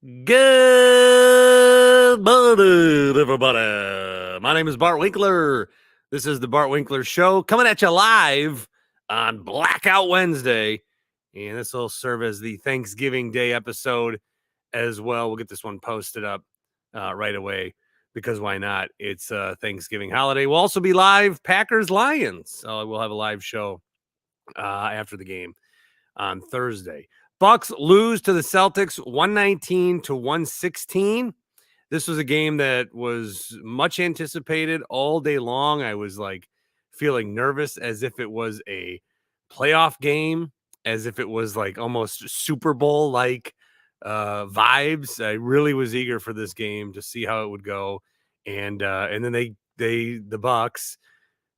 Good morning, everybody. My name is Bart Winkler. This is the Bart Winkler Show coming at you live on Blackout Wednesday. And this will serve as the Thanksgiving Day episode as well. We'll get this one posted up right away because why not? It's a Thanksgiving holiday. We'll also be live Packers-Lions. So we'll have a live show after the game on Thursday. Bucks lose to the Celtics 119 to 116. This was a game that was much anticipated all day long. I was like feeling nervous as if it was a playoff game, as if it was like almost Super Bowl like vibes. I really was eager for this game to see how it would go. And then the Bucks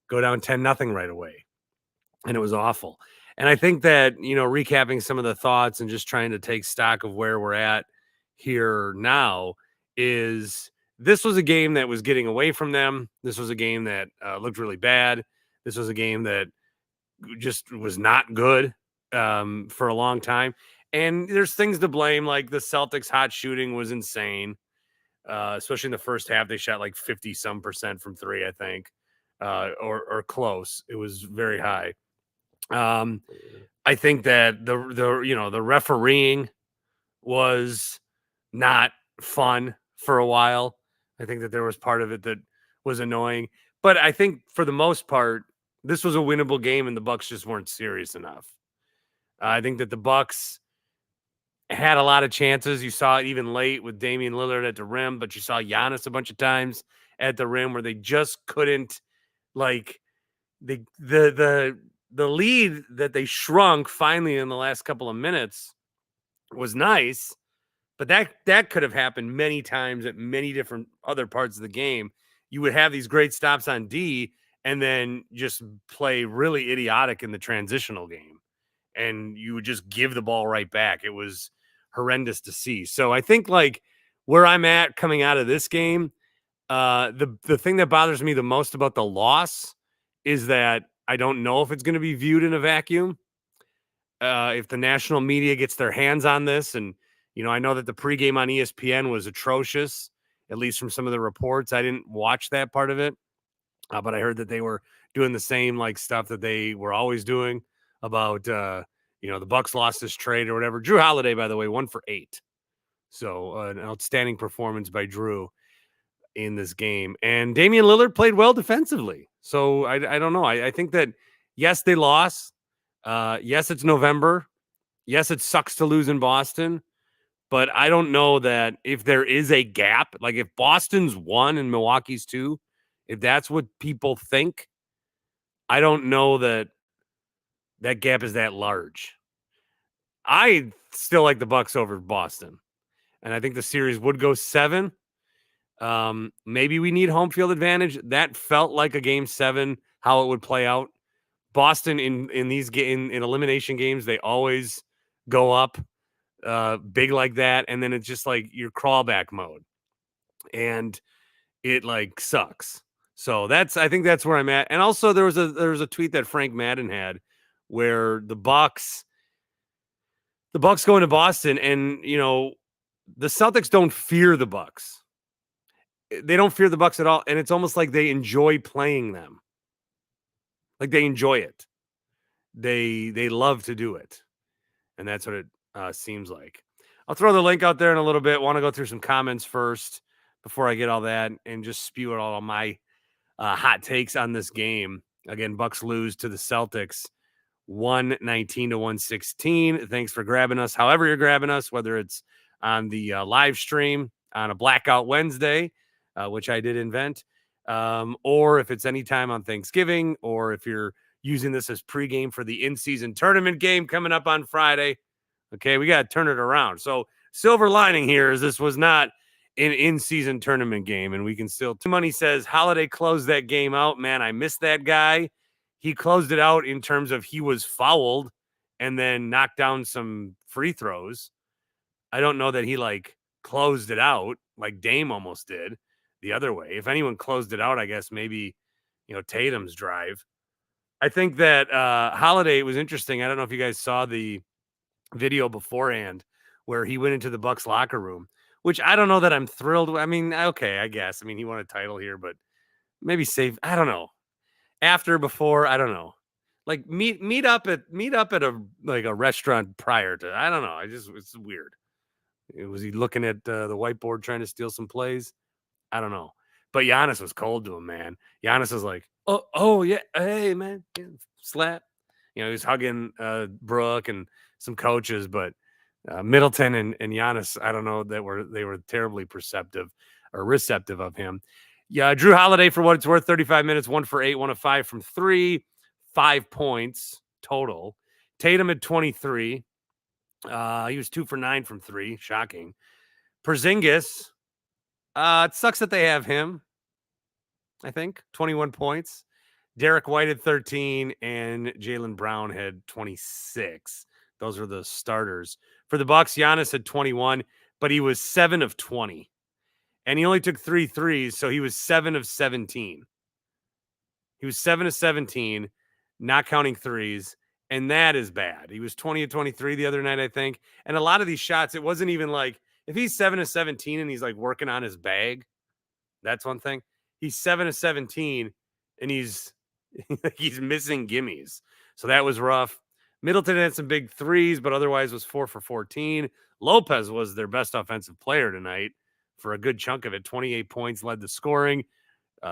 go down 10-0 right away. And it was awful. And I think that, recapping some of the thoughts and just trying to take stock of where we're at here now is this was a game that was getting away from them. This was a game that looked really bad. This was a game that just was not good for a long time. And there's things to blame, like the Celtics hot shooting was insane, especially in the first half. They shot like 50-some% from three, I think, or close. It was very high. I think that the refereeing was not fun for a while. I think that there was part of it that was annoying, but I think for the most part, this was a winnable game, and the Bucks just weren't serious enough. I think that the Bucks had a lot of chances. You saw it even late with Damian Lillard at the rim, but you saw Giannis a bunch of times at the rim where they just couldn't, like, the lead that they shrunk finally in the last couple of minutes was nice, but that could have happened many times at many different other parts of the game. You would have these great stops on D and then just play really idiotic in the transitional game, and you would just give the ball right back. It was horrendous to see. So I think, like, where I'm at coming out of this game, the thing that bothers me the most about the loss is that I don't know if it's going to be viewed in a vacuum. If the national media gets their hands on this, and I know that the pregame on ESPN was atrocious, at least from some of the reports. I didn't watch that part of it, but I heard that they were doing the same like stuff that they were always doing about the Bucks lost this trade or whatever. Jrue Holiday, by the way, 1 for 8, so an outstanding performance by Jrue in this game. And Damian Lillard played well defensively. So I don't know. I think that, yes, they lost. Yes, it's November. Yes, it sucks to lose in Boston. But I don't know that if there is a gap, like if Boston's 1 and Milwaukee's 2, if that's what people think, I don't know that that gap is that large. I still like the Bucks over Boston. And I think the series would go 7. Maybe we need home field advantage. That felt like a game 7, how it would play out. Boston in elimination games, they always go up big like that, and then it's just like your crawlback mode, and it like sucks. So I think that's where I'm at. And also there was a tweet that Frank Madden had where the Bucks go into Boston, and the Celtics don't fear the Bucks. They don't fear the Bucks at all, and it's almost like they enjoy playing them. Like they enjoy it. They love to do it, and that's what it seems like. I'll throw the link out there in a little bit. Want to go through some comments first before I get all that and just spew out all of my hot takes on this game. Again, Bucks lose to the Celtics 119 to 116. Thanks for grabbing us. However you're grabbing us, whether it's on the live stream on a Blackout Wednesday, which I did invent, or if it's anytime on Thanksgiving, or if you're using this as pregame for the in-season tournament game coming up on Friday. Okay, we got to turn it around. So silver lining here is this was not an in-season tournament game, and we can still. Money says Holiday closed that game out. Man, I missed that guy. He closed it out in terms of he was fouled and then knocked down some free throws. I don't know that he like closed it out like Dame almost did the other way. If anyone closed it out, I guess maybe Tatum's drive. I think that Holiday was interesting. I don't know if you guys saw the video beforehand where he went into the Bucks locker room, which I don't know that I'm thrilled. I mean, okay, I guess. I mean, he won a title here, but maybe save. I don't know. After, before, I don't know. Like meet up at a restaurant prior to. I don't know. It's weird. Was he looking at the whiteboard trying to steal some plays? I don't know. But Giannis was cold to him, man. Giannis was like, oh yeah, hey man, yeah, slap. He was hugging Brooke and some coaches, but Middleton and Giannis, I don't know that they were terribly perceptive or receptive of him. Yeah, Jrue Holiday, for what it's worth, 35 minutes, 1 for 8, 1 of 5 from 3, 5 points total. Tatum at 23. He was 2 for 9 from 3. Shocking. Porzingis, it sucks that they have him, I think. 21 points. Derek White had 13, and Jaylen Brown had 26. Those are the starters. For the Bucks, Giannis had 21, but he was 7 of 20. And he only took 3 threes, so he was 7 of 17. He was 7 of 17, not counting threes, and that is bad. He was 20 of 23 the other night, I think. And a lot of these shots, it wasn't even like, if he's 7 of 17 and he's like working on his bag, that's one thing. He's 7 of 17 and he's missing gimmies. So that was rough. Middleton had some big threes, but otherwise was 4 for 14. Lopez was their best offensive player tonight for a good chunk of it. 28 points, led the scoring,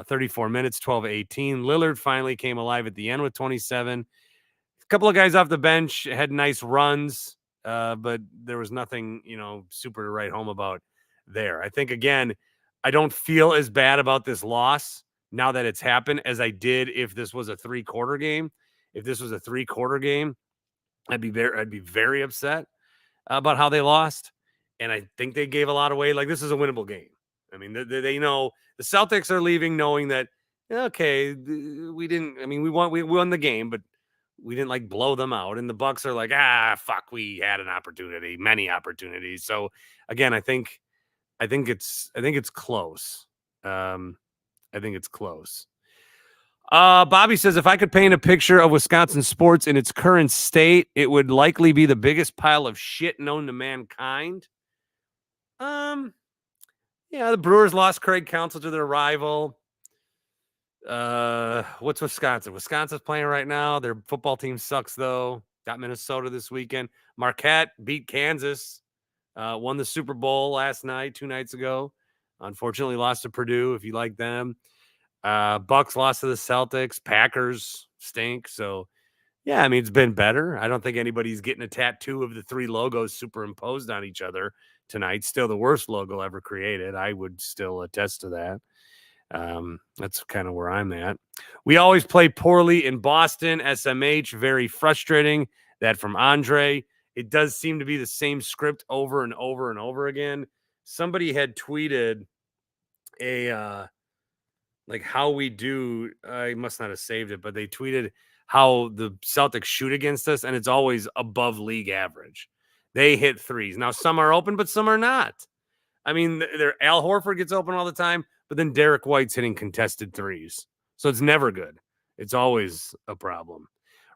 34 minutes, 12 18. Lillard finally came alive at the end with 27. A couple of guys off the bench had nice runs, but there was nothing, super to write home about there. I think, again, I don't feel as bad about this loss now that it's happened as I did if this was a 3-quarter game. If this was a 3-quarter game, I'd be very upset about how they lost. And I think they gave a lot away. Like, this is a winnable game. I mean, they know the Celtics are leaving knowing that, okay, we won the game, but we didn't like blow them out. And the Bucks are like, fuck, we had an opportunity, many opportunities. So again, I think it's close. I think it's close. Bobby says, if I could paint a picture of Wisconsin sports in its current state, it would likely be the biggest pile of shit known to mankind. The Brewers lost Craig Counsell to their rival. What's Wisconsin? Wisconsin's playing right now. Their football team sucks, though. Got Minnesota this weekend. Marquette beat Kansas. Won the Super Bowl last night, 2 nights ago. Unfortunately, lost to Purdue, if you like them. Bucks lost to the Celtics. Packers stink. So, yeah, I mean, it's been better. I don't think anybody's getting a tattoo of the 3 logos superimposed on each other tonight. Still the worst logo ever created. I would still attest to that. That's kind of where I'm at. We always play poorly in Boston. SMH, very frustrating. That from Andre. It does seem to be the same script over and over and over again. Somebody had tweeted like how we do. I must not have saved it, but they tweeted how the Celtics shoot against us, and it's always above league average. They hit threes. Now, some are open, but some are not. I mean, Al Horford gets open all the time, but then Derek White's hitting contested threes. So it's never good. It's always a problem.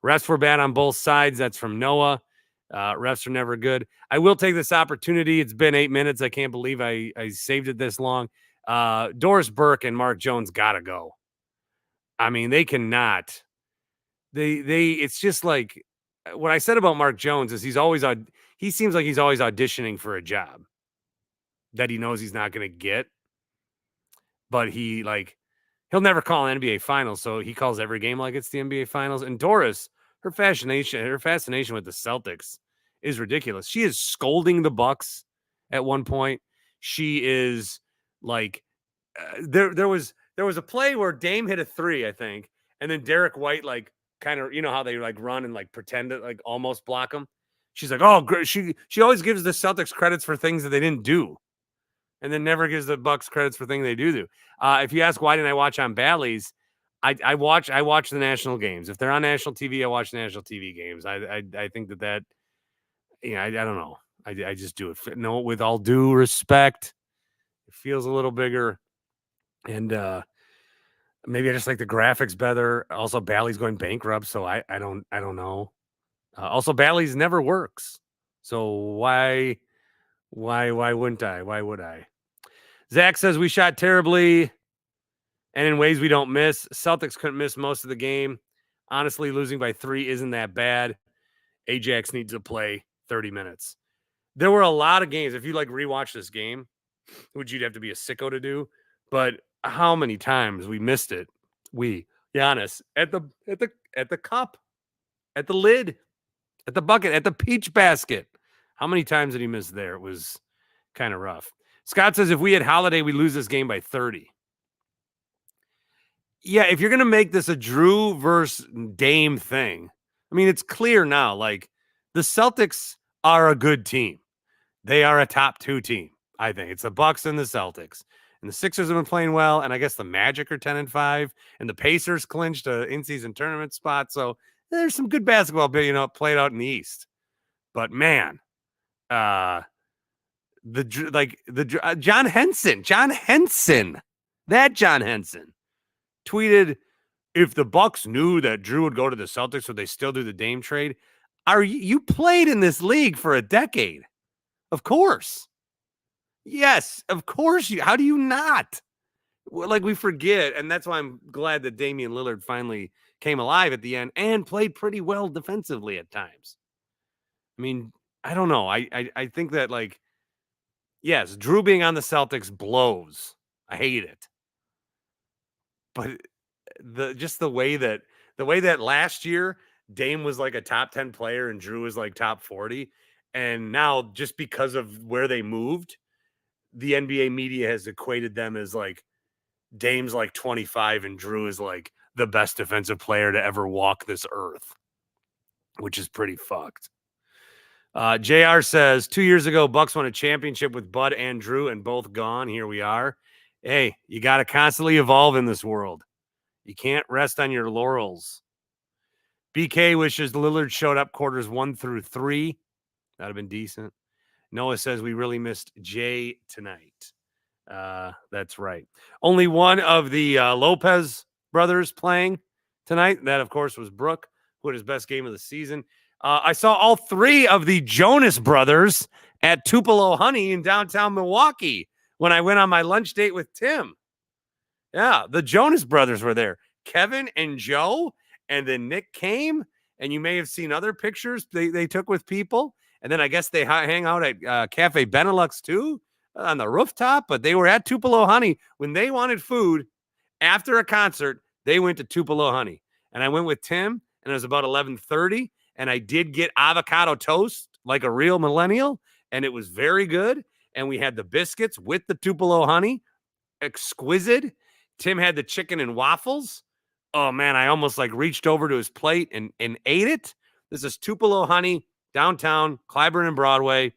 Refs were bad on both sides. That's from Noah. Refs are never good. I will take this opportunity. It's been 8 minutes. I can't believe I saved it this long. Doris Burke and Mark Jones got to go. I mean, they cannot. It's just like what I said about Mark Jones is he seems like he's always auditioning for a job that he knows he's not going to get. But he'll never call an NBA Finals, so he calls every game like it's the NBA Finals. And Doris, her fascination with the Celtics is ridiculous. She is scolding the Bucks at one point. She is like, there was a play where Dame hit a 3, I think, and then Derek White kind of, how they run and pretend to almost block him. She's like, oh, great. She always gives the Celtics credits for things that they didn't do, and then never gives the Bucks credits for things they do. If you ask why didn't I watch on Bally's, I watch the national games. If they're on national TV, I watch national TV games. I think that I don't know. I just do it. No, with all due respect, it feels a little bigger, and maybe I just like the graphics better. Also, Bally's going bankrupt, so I don't know. Also, Bally's never works, so why? Why wouldn't I? Why would I? Zach says we shot terribly and in ways we don't miss. Celtics couldn't miss most of the game. Honestly, losing by 3 isn't that bad. Ajax needs to play 30 minutes. There were a lot of games. If you rewatch this game, which you'd have to be a sicko to do, but how many times we missed it? Giannis at the cup, at the lid, at the bucket, at the peach basket. How many times did he miss there? It was kind of rough. Scott says if we had Holiday, we lose this game by 30. Yeah, if you're going to make this a Jrue versus Dame thing, I mean, it's clear now. The Celtics are a good team. They are a top 2 team, I think. It's the Bucks and the Celtics. And the Sixers have been playing well, and I guess the Magic are 10-5, and the Pacers clinched an in-season tournament spot. So there's some good basketball played out in the East. But man, John Henson tweeted, if the Bucks knew that Jrue would go to the Celtics, would they still do the Dame trade? You played in this league for a decade? Of course. Yes, of course. How do you not? We forget, and that's why I'm glad that Damian Lillard finally came alive at the end and played pretty well defensively at times. I mean, I don't know. I think that yes, Jrue being on the Celtics blows. I hate it. But the way that last year Dame was a top 10 player and Jrue was top 40, and now just because of where they moved, the NBA media has equated them as Dame's 25 and Jrue is the best defensive player to ever walk this earth, which is pretty fucked. JR says 2 years ago, Bucks won a championship with Bud and Jrue and both gone. Here we are. Hey, you got to constantly evolve in this world. You can't rest on your laurels. BK wishes Lillard showed up quarters 1 through 3. That'd have been decent. Noah says we really missed Jay tonight. That's right. Only one of the Lopez brothers playing tonight. That, of course, was Brooke, who had his best game of the season. I saw all 3 of the Jonas brothers at Tupelo Honey in downtown Milwaukee when I went on my lunch date with Tim. Yeah, the Jonas brothers were there. Kevin and Joe, and then Nick came, and you may have seen other pictures they took with people. And then I guess they hang out at Cafe Benelux too on the rooftop, but they were at Tupelo Honey when they wanted food after a concert. They went to Tupelo Honey, and I went with Tim, and it was about 11:30, and I did get avocado toast like a real millennial, and it was very good. And we had the biscuits with the Tupelo Honey, exquisite. Tim had the chicken and waffles. Oh man, I almost reached over to his plate and ate it. This is Tupelo Honey, downtown, Clyburn and Broadway.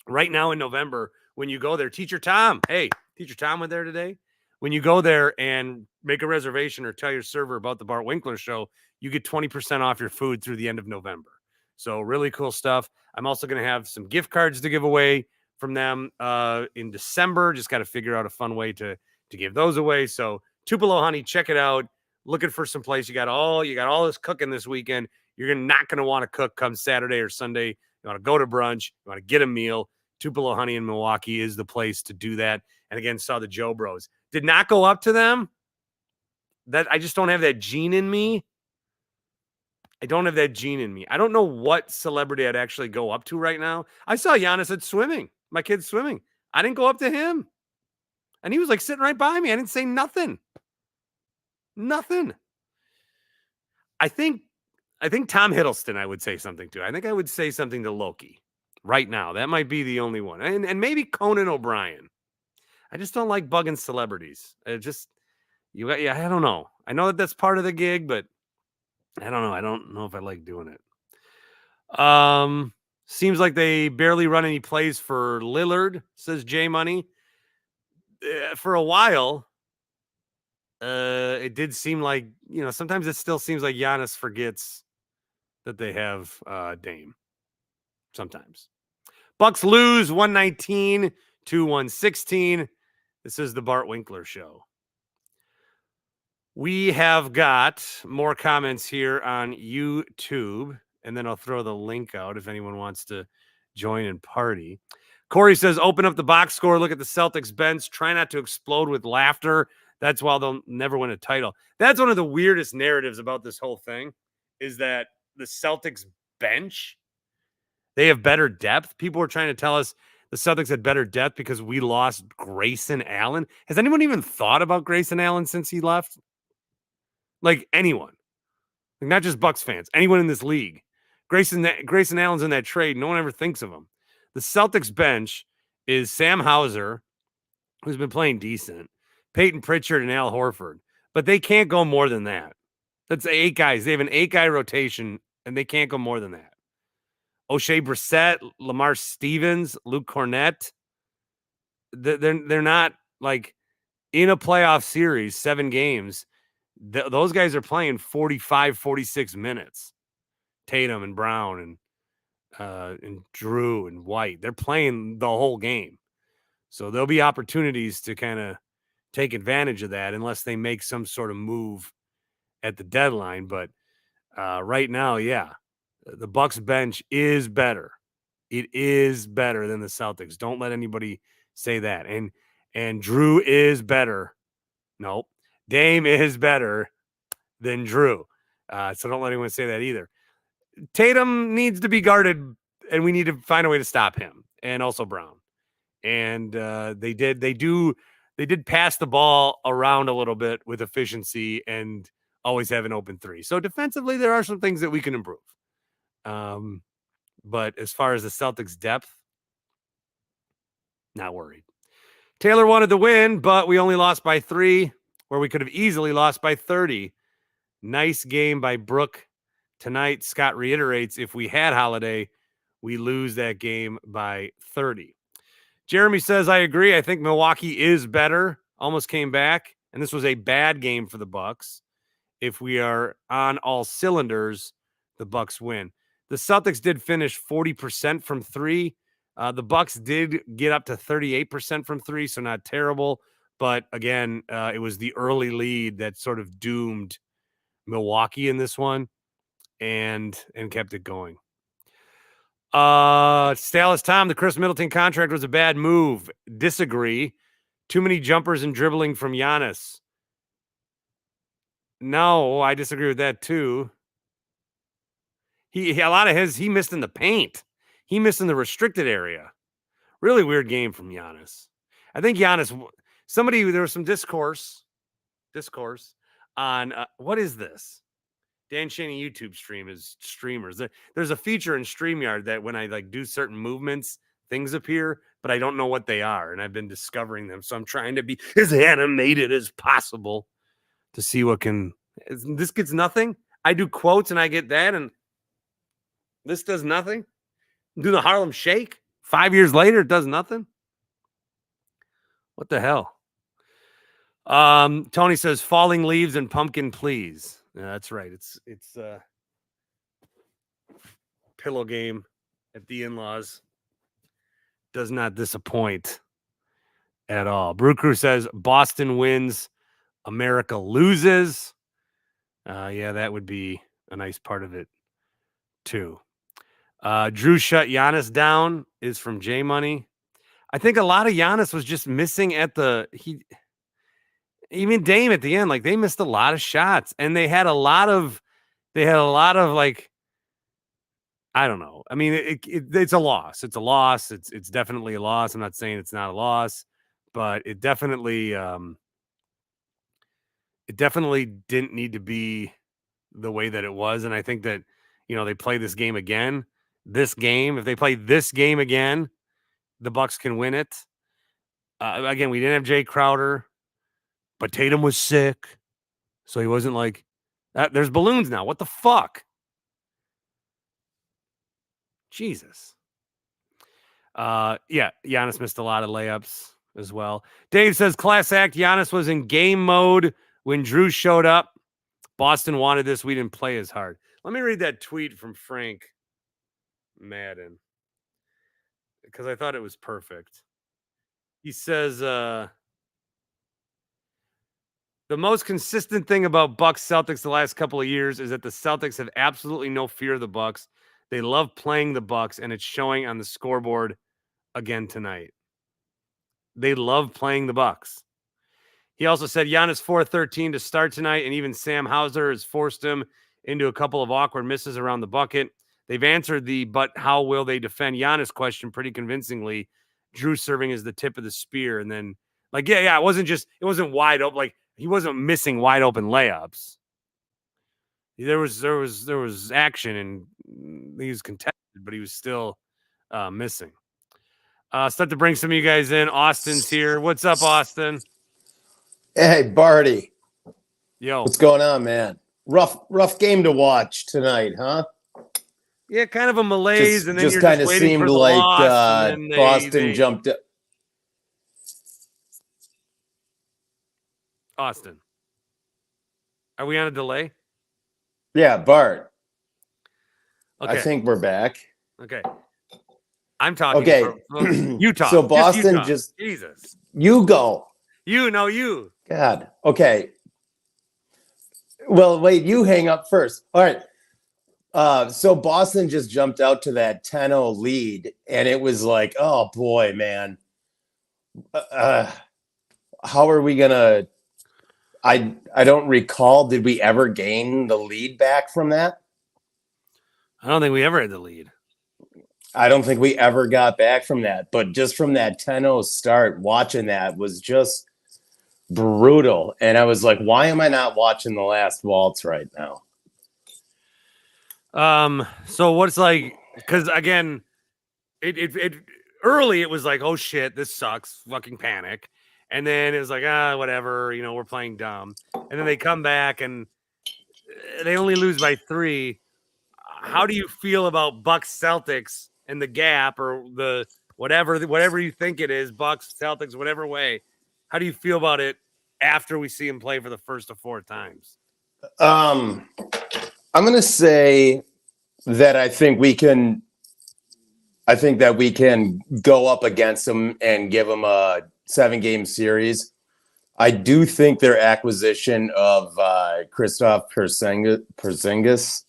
Right now in November, when you go there, Teacher Tom went there today. When you go there and make a reservation or tell your server about the Bart Winkler Show, you get 20% off your food through the end of November. So really cool stuff. I'm also going to have some gift cards to give away from them in December. Just got to figure out a fun way to give those away. So Tupelo Honey, check it out. Looking for some place. You got all this cooking this weekend. You're not going to want to cook come Saturday or Sunday. You want to go to brunch. You want to get a meal. Tupelo Honey in Milwaukee is the place to do that. And again, saw the Joe Bros. Did not go up to them. That I just don't have that gene in me. I don't know what celebrity I'd actually go up to right now. I saw Giannis at swimming. My kid's swimming. I didn't go up to him. And he was sitting right by me. I didn't say nothing. Nothing. I think Tom Hiddleston I would say something to. I think I would say something to Loki right now. That might be the only one. And maybe Conan O'Brien. I just don't like bugging celebrities. I don't know. I know that that's part of the gig, but I don't know. I don't know if I like doing it. Seems like they barely run any plays for Lillard, says J Money. For a while, it did seem like, sometimes it still seems like Giannis forgets that they have Dame. Sometimes. Bucks lose 119-116. This is the Bart Winkler Show. We have got more comments here on YouTube, and then I'll throw the link out if anyone wants to join and party. Corey says, open up the box score, look at the Celtics bench, try not to explode with laughter. That's why they'll never win a title. That's one of the weirdest narratives about this whole thing is that the Celtics bench, they have better depth. People were trying to tell us the Celtics had better depth because we lost Grayson Allen. Has anyone even thought about Grayson Allen since he left? Like anyone, like not just Bucks fans, anyone in this league. Grayson Allen's in that trade. No one ever thinks of him. The Celtics bench is Sam Hauser, who's been playing decent, Peyton Pritchard, and Al Horford. But they can't go more than that. That's 8 guys. They have an 8-guy rotation, and they can't go more than that. O'Shea Brissett, Lamar Stevens, Luke Cornett. They're not like in a playoff series, 7 games. Those guys are playing 45, 46 minutes. Tatum and Brown and Jrue and White. They're playing the whole game. So there'll be opportunities to kind of take advantage of that unless they make some sort of move at the deadline. But right now, yeah, the Bucks bench is better. It is better than the Celtics. Don't let anybody say that. And Jrue is better. Nope. Dame is better than Jrue. So don't let anyone say that either. Tatum needs to be guarded, and we need to find a way to stop him, and also Brown. And they did pass the ball around a little bit with efficiency and always have an open 3. So defensively, there are some things that we can improve. But as far as the Celtics depth, not worried. Taylor wanted the win, but we only lost by 3, where we could have easily lost by 30. Nice game by Brooke tonight. Scott reiterates, if we had Holiday, we lose that game by 30. Jeremy says, I agree. I think Milwaukee is better. Almost came back. And this was a bad game for the Bucks. If we are on all cylinders, the Bucks win. The Celtics did finish 40% from 3. The Bucks did get up to 38% from 3, so not terrible. But again, it was the early lead that sort of doomed Milwaukee in this one and kept it going. Stalis Tom, the Chris Middleton contract was a bad move. Disagree. Too many jumpers and dribbling from Giannis. No, I disagree with that too. He a lot of he missed in the paint. He missed in the restricted area. Really weird game from Giannis. I think Giannis, there was some discourse on what is this? Dan Schani YouTube stream is streamers. There's a feature in StreamYard that when I like do certain movements, things appear, but I don't know what they are, and I've been discovering them. So I'm trying to be as animated as possible to see what can. This gets nothing. I do quotes and I get that, and this does nothing. Do the Harlem Shake. 5 years later, it does nothing. What the hell? Tony says falling leaves and pumpkin, please. Yeah, that's right. It's pillow game at the in-laws. Does not disappoint at all. Brew Crew says Boston wins, America loses. Yeah, that would be a nice part of it too. Jrue shut Giannis down is from J Money. I think a lot of Giannis was just missing at even Dame at the end, like they missed a lot of shots, and they had a lot of like, I don't know. I mean, it's a loss. It's a loss. It's definitely a loss. I'm not saying it's not a loss, but it definitely didn't need to be the way that it was. And I think that, they play this game again. If they play this game again, the Bucks can win it. Again, we didn't have Jay Crowder. But Tatum was sick, so he wasn't like, there's balloons now. What the fuck? Jesus. Yeah, Giannis missed a lot of layups as well. Dave says, class act, Giannis was in game mode when Jrue showed up. Boston wanted this. We didn't play as hard. Let me read that tweet from Frank Madden because I thought it was perfect. He says, the most consistent thing about Bucks Celtics the last couple of years is that the Celtics have absolutely no fear of the Bucks. They love playing the Bucks, and it's showing on the scoreboard again tonight. They love playing the Bucks. He also said Giannis 4-13 to start tonight, and even Sam Hauser has forced him into a couple of awkward misses around the bucket. They've answered the "but how will they defend Giannis" question pretty convincingly. Jrue serving as the tip of the spear, and then it wasn't wide open. Like, he wasn't missing wide open layups. There was action, and he was contested, but he was still missing. Start to bring some of you guys in. Austin's here. What's up, Austin? Hey, Barty. Yo. What's going on, man? Rough game to watch tonight, huh? Yeah, kind of a malaise, and then just you're kind just of waiting seemed for the like loss, Boston jumped up. Austin, are we on a delay? Yeah, Bart. Okay. I think we're back. Okay. I'm talking. Okay. You talk. So Boston Jesus. You go. You. God. Okay. Well, wait, you hang up first. All right. So Boston just jumped out to that 10-0 lead, and it was like, oh boy, man. How are we gonna? I don't recall. Did we ever gain the lead back from that? I don't think we ever had the lead. I don't think we ever got back from that. But just from that 10-0 start, watching that was just brutal. And I was like, why am I not watching the last waltz right now? So what's like, because again, it early it was like, oh shit, this sucks, fucking panic. And then it was like, whatever, we're playing dumb. And then they come back and they only lose by 3. How do you feel about Bucks Celtics and the gap, or the whatever you think it is, Bucks Celtics, whatever way? How do you feel about it after we see him play for the first of 4 times? I'm going to say that I think that we can go up against them and give them a 7-game series. I do think their acquisition of Kristaps Porzingis.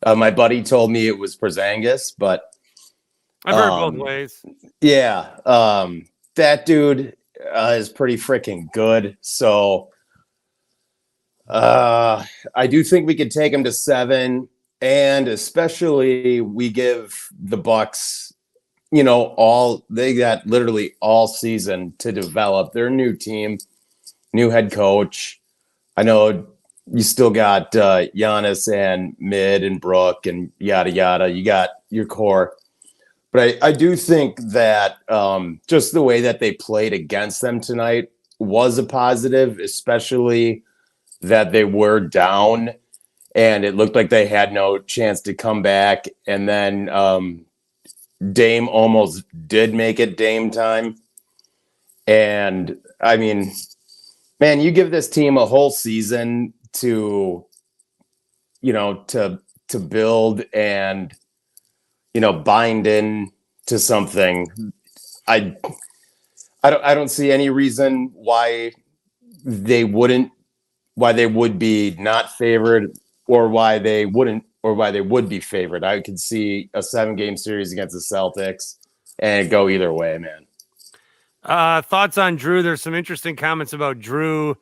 My buddy told me it was Porzingis, but I've heard both ways. Yeah, that dude is pretty freaking good. So I do think we could take him to 7, and especially we give the Bucks, they got literally all season to develop their new team, new head coach. I know you still got Giannis and Mid and Brooke and yada yada. You got your core. But I do think that just the way that they played against them tonight was a positive, especially that they were down and it looked like they had no chance to come back. And then Dame almost did make it Dame time. And I mean, man, you give this team a whole season to build and bind in to something. I don't see any reason why they would be not favored, or why they would be favored. I could see a 7-game series against the Celtics and go either way, man. Thoughts on Jrue? There's some interesting comments about Jrue.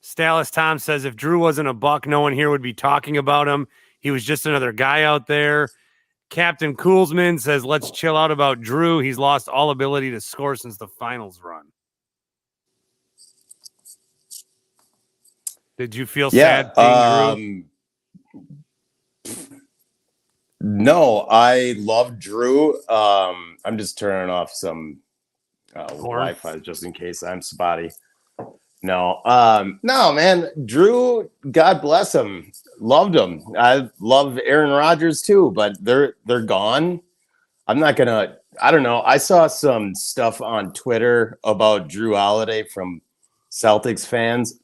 Stalis Tom says, if Jrue wasn't a Buck, no one here would be talking about him. He was just another guy out there. Captain Koolsman says, let's chill out about Jrue. He's lost all ability to score since the finals run. Did you feel sad seeing Jrue? No, I love Jrue. I'm just turning off some Wi-Fi just in case I'm spotty. No, man. Jrue, God bless him. Loved him. I love Aaron Rodgers too, but they're gone. I don't know. I saw some stuff on Twitter about Jrue Holiday from Celtics fans,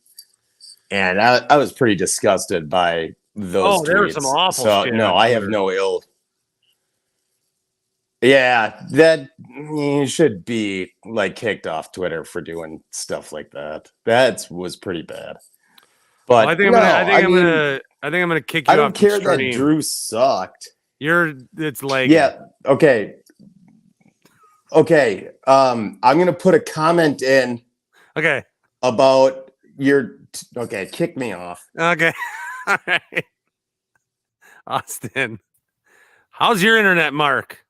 and I was pretty disgusted by those tweets. There was some awful shit. No, I have no ill. Yeah, that you should be kicked off Twitter for doing stuff like that. That was pretty bad. But I think I'm gonna kick you off. I don't care that Jrue sucked. It's like, yeah, okay. Okay. I'm going to put a comment in Okay. about your. Okay. Kick me off. Okay. All right. Austin, how's your internet, Mark?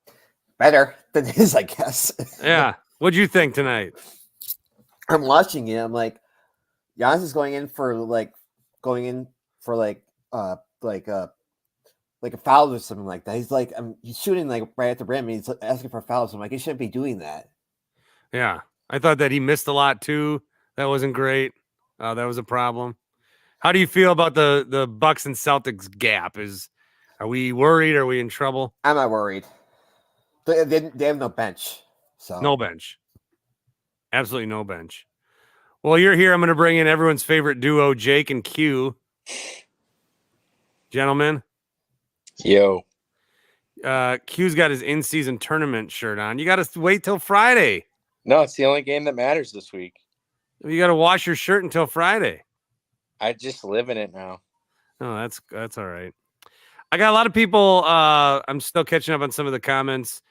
Better than his, I guess. Yeah. What'd you think tonight? I'm watching it. I'm like, Giannis is going in for a foul or something like that. He's like, he's shooting like right at the rim. And he's asking for fouls. I'm like, he shouldn't be doing that. Yeah. I thought that he missed a lot too. That wasn't great. That was a problem. How do you feel about the Bucks and Celtics gap? Are we worried? Are we in trouble? I'm not worried. They have no bench. So No bench. Absolutely no bench. Well, you're here. I'm going to bring in everyone's favorite duo, Jake and Q. Gentlemen. Yo. Q's got his in-season tournament shirt on. You got to wait till Friday. No, it's the only game that matters this week. You got to wash your shirt until Friday. I just live in it now. Oh, that's all right. I got a lot of people. I'm still catching up on some of the comments.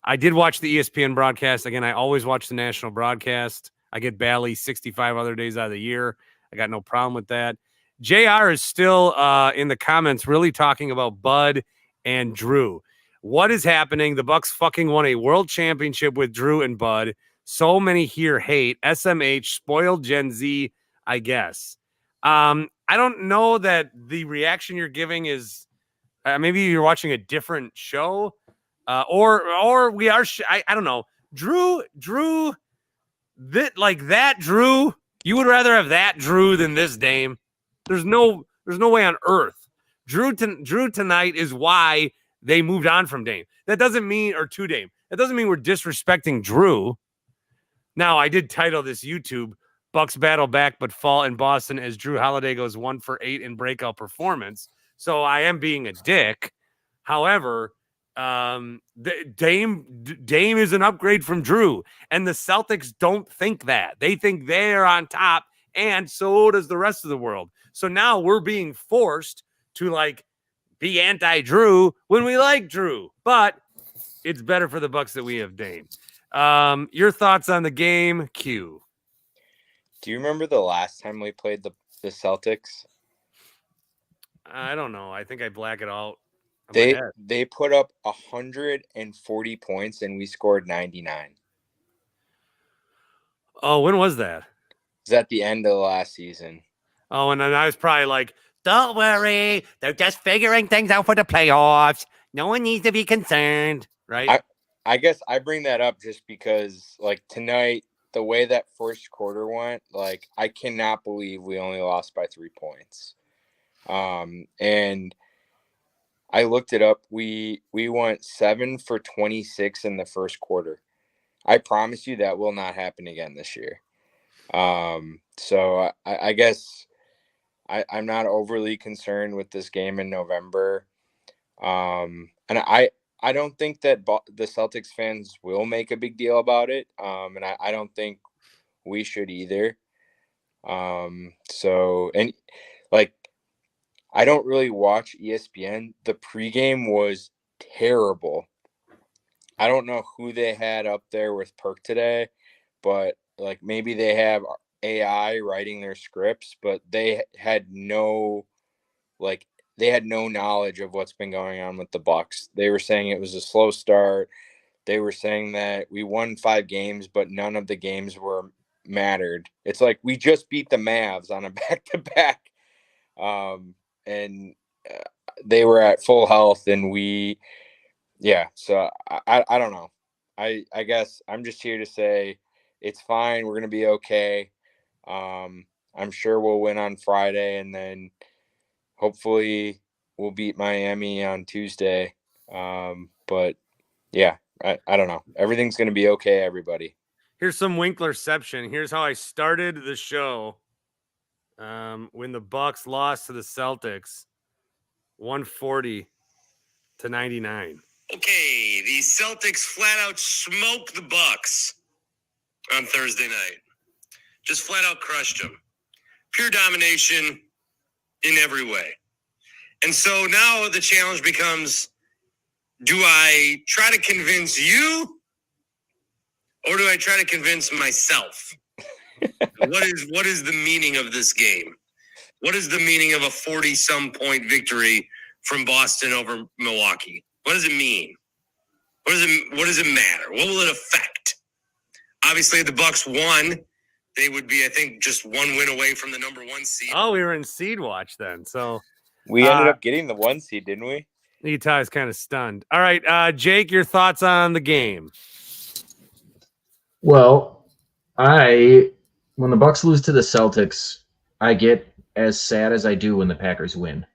I did watch the ESPN broadcast. Again, I always watch the national broadcast. I get Bally 65 other days out of the year. I got no problem with that. JR is still in the comments really talking about Bud and Jrue. What is happening? The Bucks fucking won a world championship with Jrue and Bud. So many here hate. SMH, spoiled Gen Z, I guess. I don't know that the reaction you're giving is maybe you're watching a different show. Or we are. I don't know. Jrue, Jrue. You would rather have that Jrue than this Dame. There's no way on earth. Jrue tonight is why they moved on from Dame. That doesn't mean to Dame. That doesn't mean we're disrespecting Jrue. Now I did title this YouTube Bucks battle back but fall in Boston as Jrue Holiday goes 1 for 8 in breakout performance. So I am being a dick. However. Dame is an upgrade from Jrue, and the Celtics don't think that. They think they're on top, and so does the rest of the world. So now we're being forced to be anti-Jrue when we like Jrue, but it's better for the Bucks that we have Dame. Your thoughts on the game, Q? Do you remember the last time we played the Celtics? I don't know. I think I black it out. They put up 140 points and we scored 99. Oh, when was that? It was at the end of the last season. Oh, and then I was probably like, don't worry. They're just figuring things out for the playoffs. No one needs to be concerned, right? I guess I bring that up just because, tonight, the way that first quarter went, I cannot believe we only lost by 3 points. And I looked it up. We went 7 for 26 in the first quarter. I promise you that will not happen again this year. So I guess I'm not overly concerned with this game in November. And I don't think that the Celtics fans will make a big deal about it. And I don't think we should either. I don't really watch ESPN. The pregame was terrible. I don't know who they had up there with Perk today, but maybe they have AI writing their scripts, but they had no knowledge of what's been going on with the Bucks. They were saying it was a slow start. They were saying that we won 5 games, but none of the games were mattered. It's like we just beat the Mavs on a back-to-back. And they were at full health, and so I don't know. I guess I'm just here to say it's fine. We're going to be okay. I'm sure we'll win on Friday, and then hopefully we'll beat Miami on Tuesday. But yeah, I don't know. Everything's going to be okay, everybody. Here's some Winklerception. Here's how I started the show. When the Bucks lost to the Celtics, 140 to 99. Okay, the Celtics flat out smoked the Bucks on Thursday night. Just flat out crushed them. Pure domination in every way. And so now the challenge becomes, do I try to convince you Or do I try to convince myself? What is the meaning of this game? What is the meaning of a 40-some point victory from Boston over Milwaukee? What does it mean? What does it matter? What will it affect? Obviously, if the Bucks won, they would be, I think, just one win away from the number 1 seed. Oh, we were in seed watch then. So We ended up getting the 1 seed, didn't we? Utah is kind of stunned. All right, Jake, your thoughts on the game? Well, when the Bucks lose to the Celtics, I get as sad as I do when the Packers win.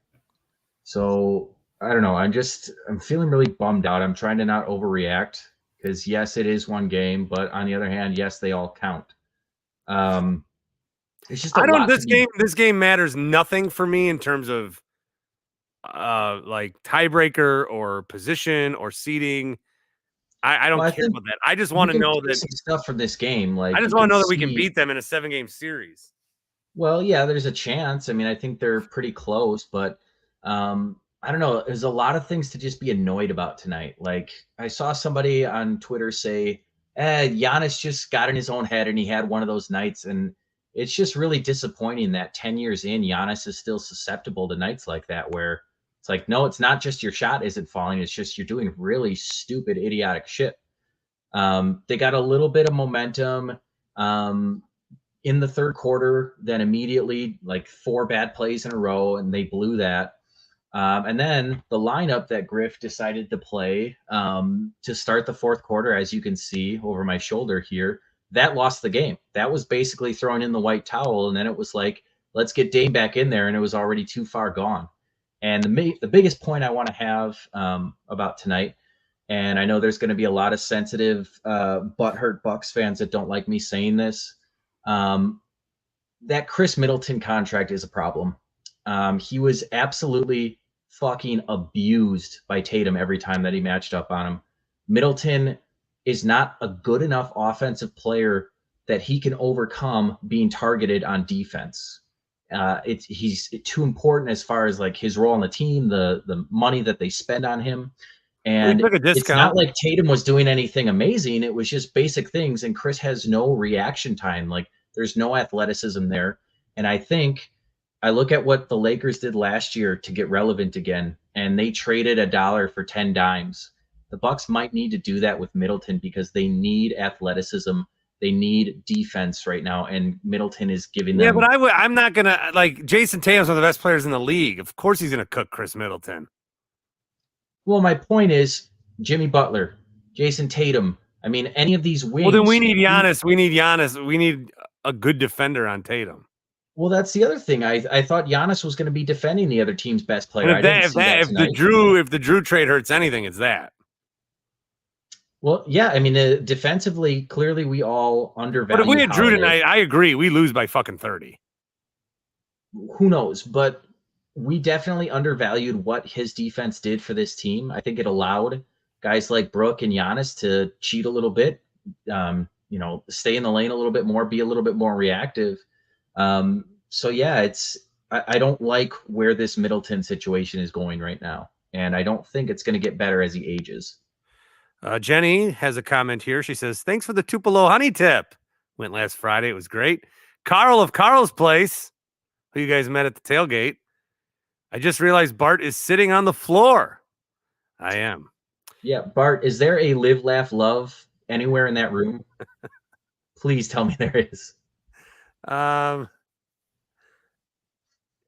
So I don't know. I'm feeling really bummed out. I'm trying to not overreact because yes, it is one game, but on the other hand, yes, they all count. It's just this game matters nothing for me in terms of like tiebreaker or position or seeding. I don't care about that. I just want to know that stuff from this game. Like I just want to know that we can beat them in a 7-game series. Well, yeah, there's a chance. I mean, I think they're pretty close, but I don't know. There's a lot of things to just be annoyed about tonight. Like I saw somebody on Twitter say, Giannis just got in his own head and he had one of those nights. And it's just really disappointing that 10 years in, Giannis is still susceptible to nights like that, where it's like, no, it's not just your shot isn't falling. It's just you're doing really stupid, idiotic shit. They got a little bit of momentum in the third quarter, then immediately like 4 bad plays in a row, and they blew that. And then the lineup that Griff decided to play to start the fourth quarter, as you can see over my shoulder here, that lost the game. That was basically throwing in the white towel. And then it was like, let's get Dame back in there. And it was already too far gone. And the biggest point I want to have about tonight, and I know there's going to be a lot of sensitive butthurt Bucks fans that don't like me saying this, that Chris Middleton contract is a problem. He was absolutely fucking abused by Tatum every time that he matched up on him. Middleton is not a good enough offensive player that he can overcome being targeted on defense. He's too important as far as like his role on the team, the money that they spend on him. And it's not like Tatum was doing anything amazing. It was just basic things. And Chris has no reaction time. Like there's no athleticism there. And I think I look at what the Lakers did last year to get relevant again, and they traded $1 for 10 dimes. The Bucks might need to do that with Middleton because they need athleticism. They need defense right now, and Middleton is giving them. Yeah, but I'm not going to, like, Jason Tatum's one of the best players in the league. Of course he's going to cook Chris Middleton. Well, my point is Jimmy Butler, Jason Tatum. I mean, any of these wings. Well, then we need Giannis. We need a good defender on Tatum. Well, that's the other thing. I thought Giannis was going to be defending the other team's best player. If the Jrue trade hurts anything, it's that. Well, yeah, I mean, defensively, clearly we all undervalue. But if we had Jrue tonight, I agree, we lose by fucking 30. Who knows? But we definitely undervalued what his defense did for this team. I think it allowed guys like Brook and Giannis to cheat a little bit, stay in the lane a little bit more, be a little bit more reactive. So yeah, I don't like where this Middleton situation is going right now. And I don't think it's going to get better as he ages. Jenny has a comment here. She says, thanks for the Tupelo honey tip. Went last Friday. It was great. Carl of Carl's Place, who you guys met at the tailgate. I just realized Bart is sitting on the floor. I am. Yeah, Bart, is there a live, laugh, love anywhere in that room? Please tell me there is.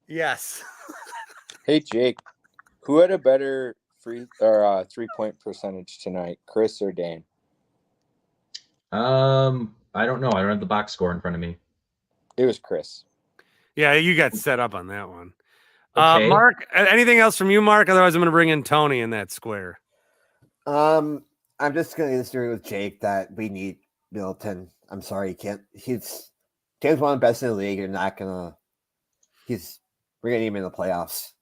Yes. Hey, Jake, who had a better 3-point percentage tonight, Chris or Dan? I don't know. I don't have the box score in front of me. It was Chris. Yeah, you got set up on that one. Okay. Mark, anything else from you, Mark? Otherwise, I'm going to bring in Tony in that square. I'm just going to disagree with Jake that we need Middleton. I'm sorry, he can't. Tatum's one of the best in the league. We're going to need him in the playoffs.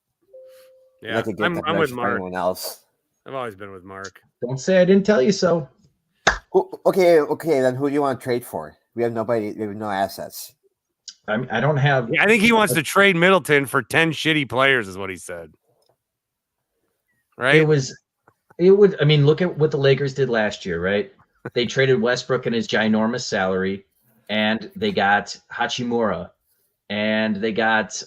Yeah, I'm with Mark. Anyone else. I've always been with Mark. Don't say I didn't tell you so. Okay. Then who do you want to trade for? We have nobody. We have no assets. I don't have. I think he wants to trade Middleton for 10 shitty players, is what he said. Right? It would. I mean, look at what the Lakers did last year, right? They traded Westbrook and his ginormous salary, and they got Hachimura, and they got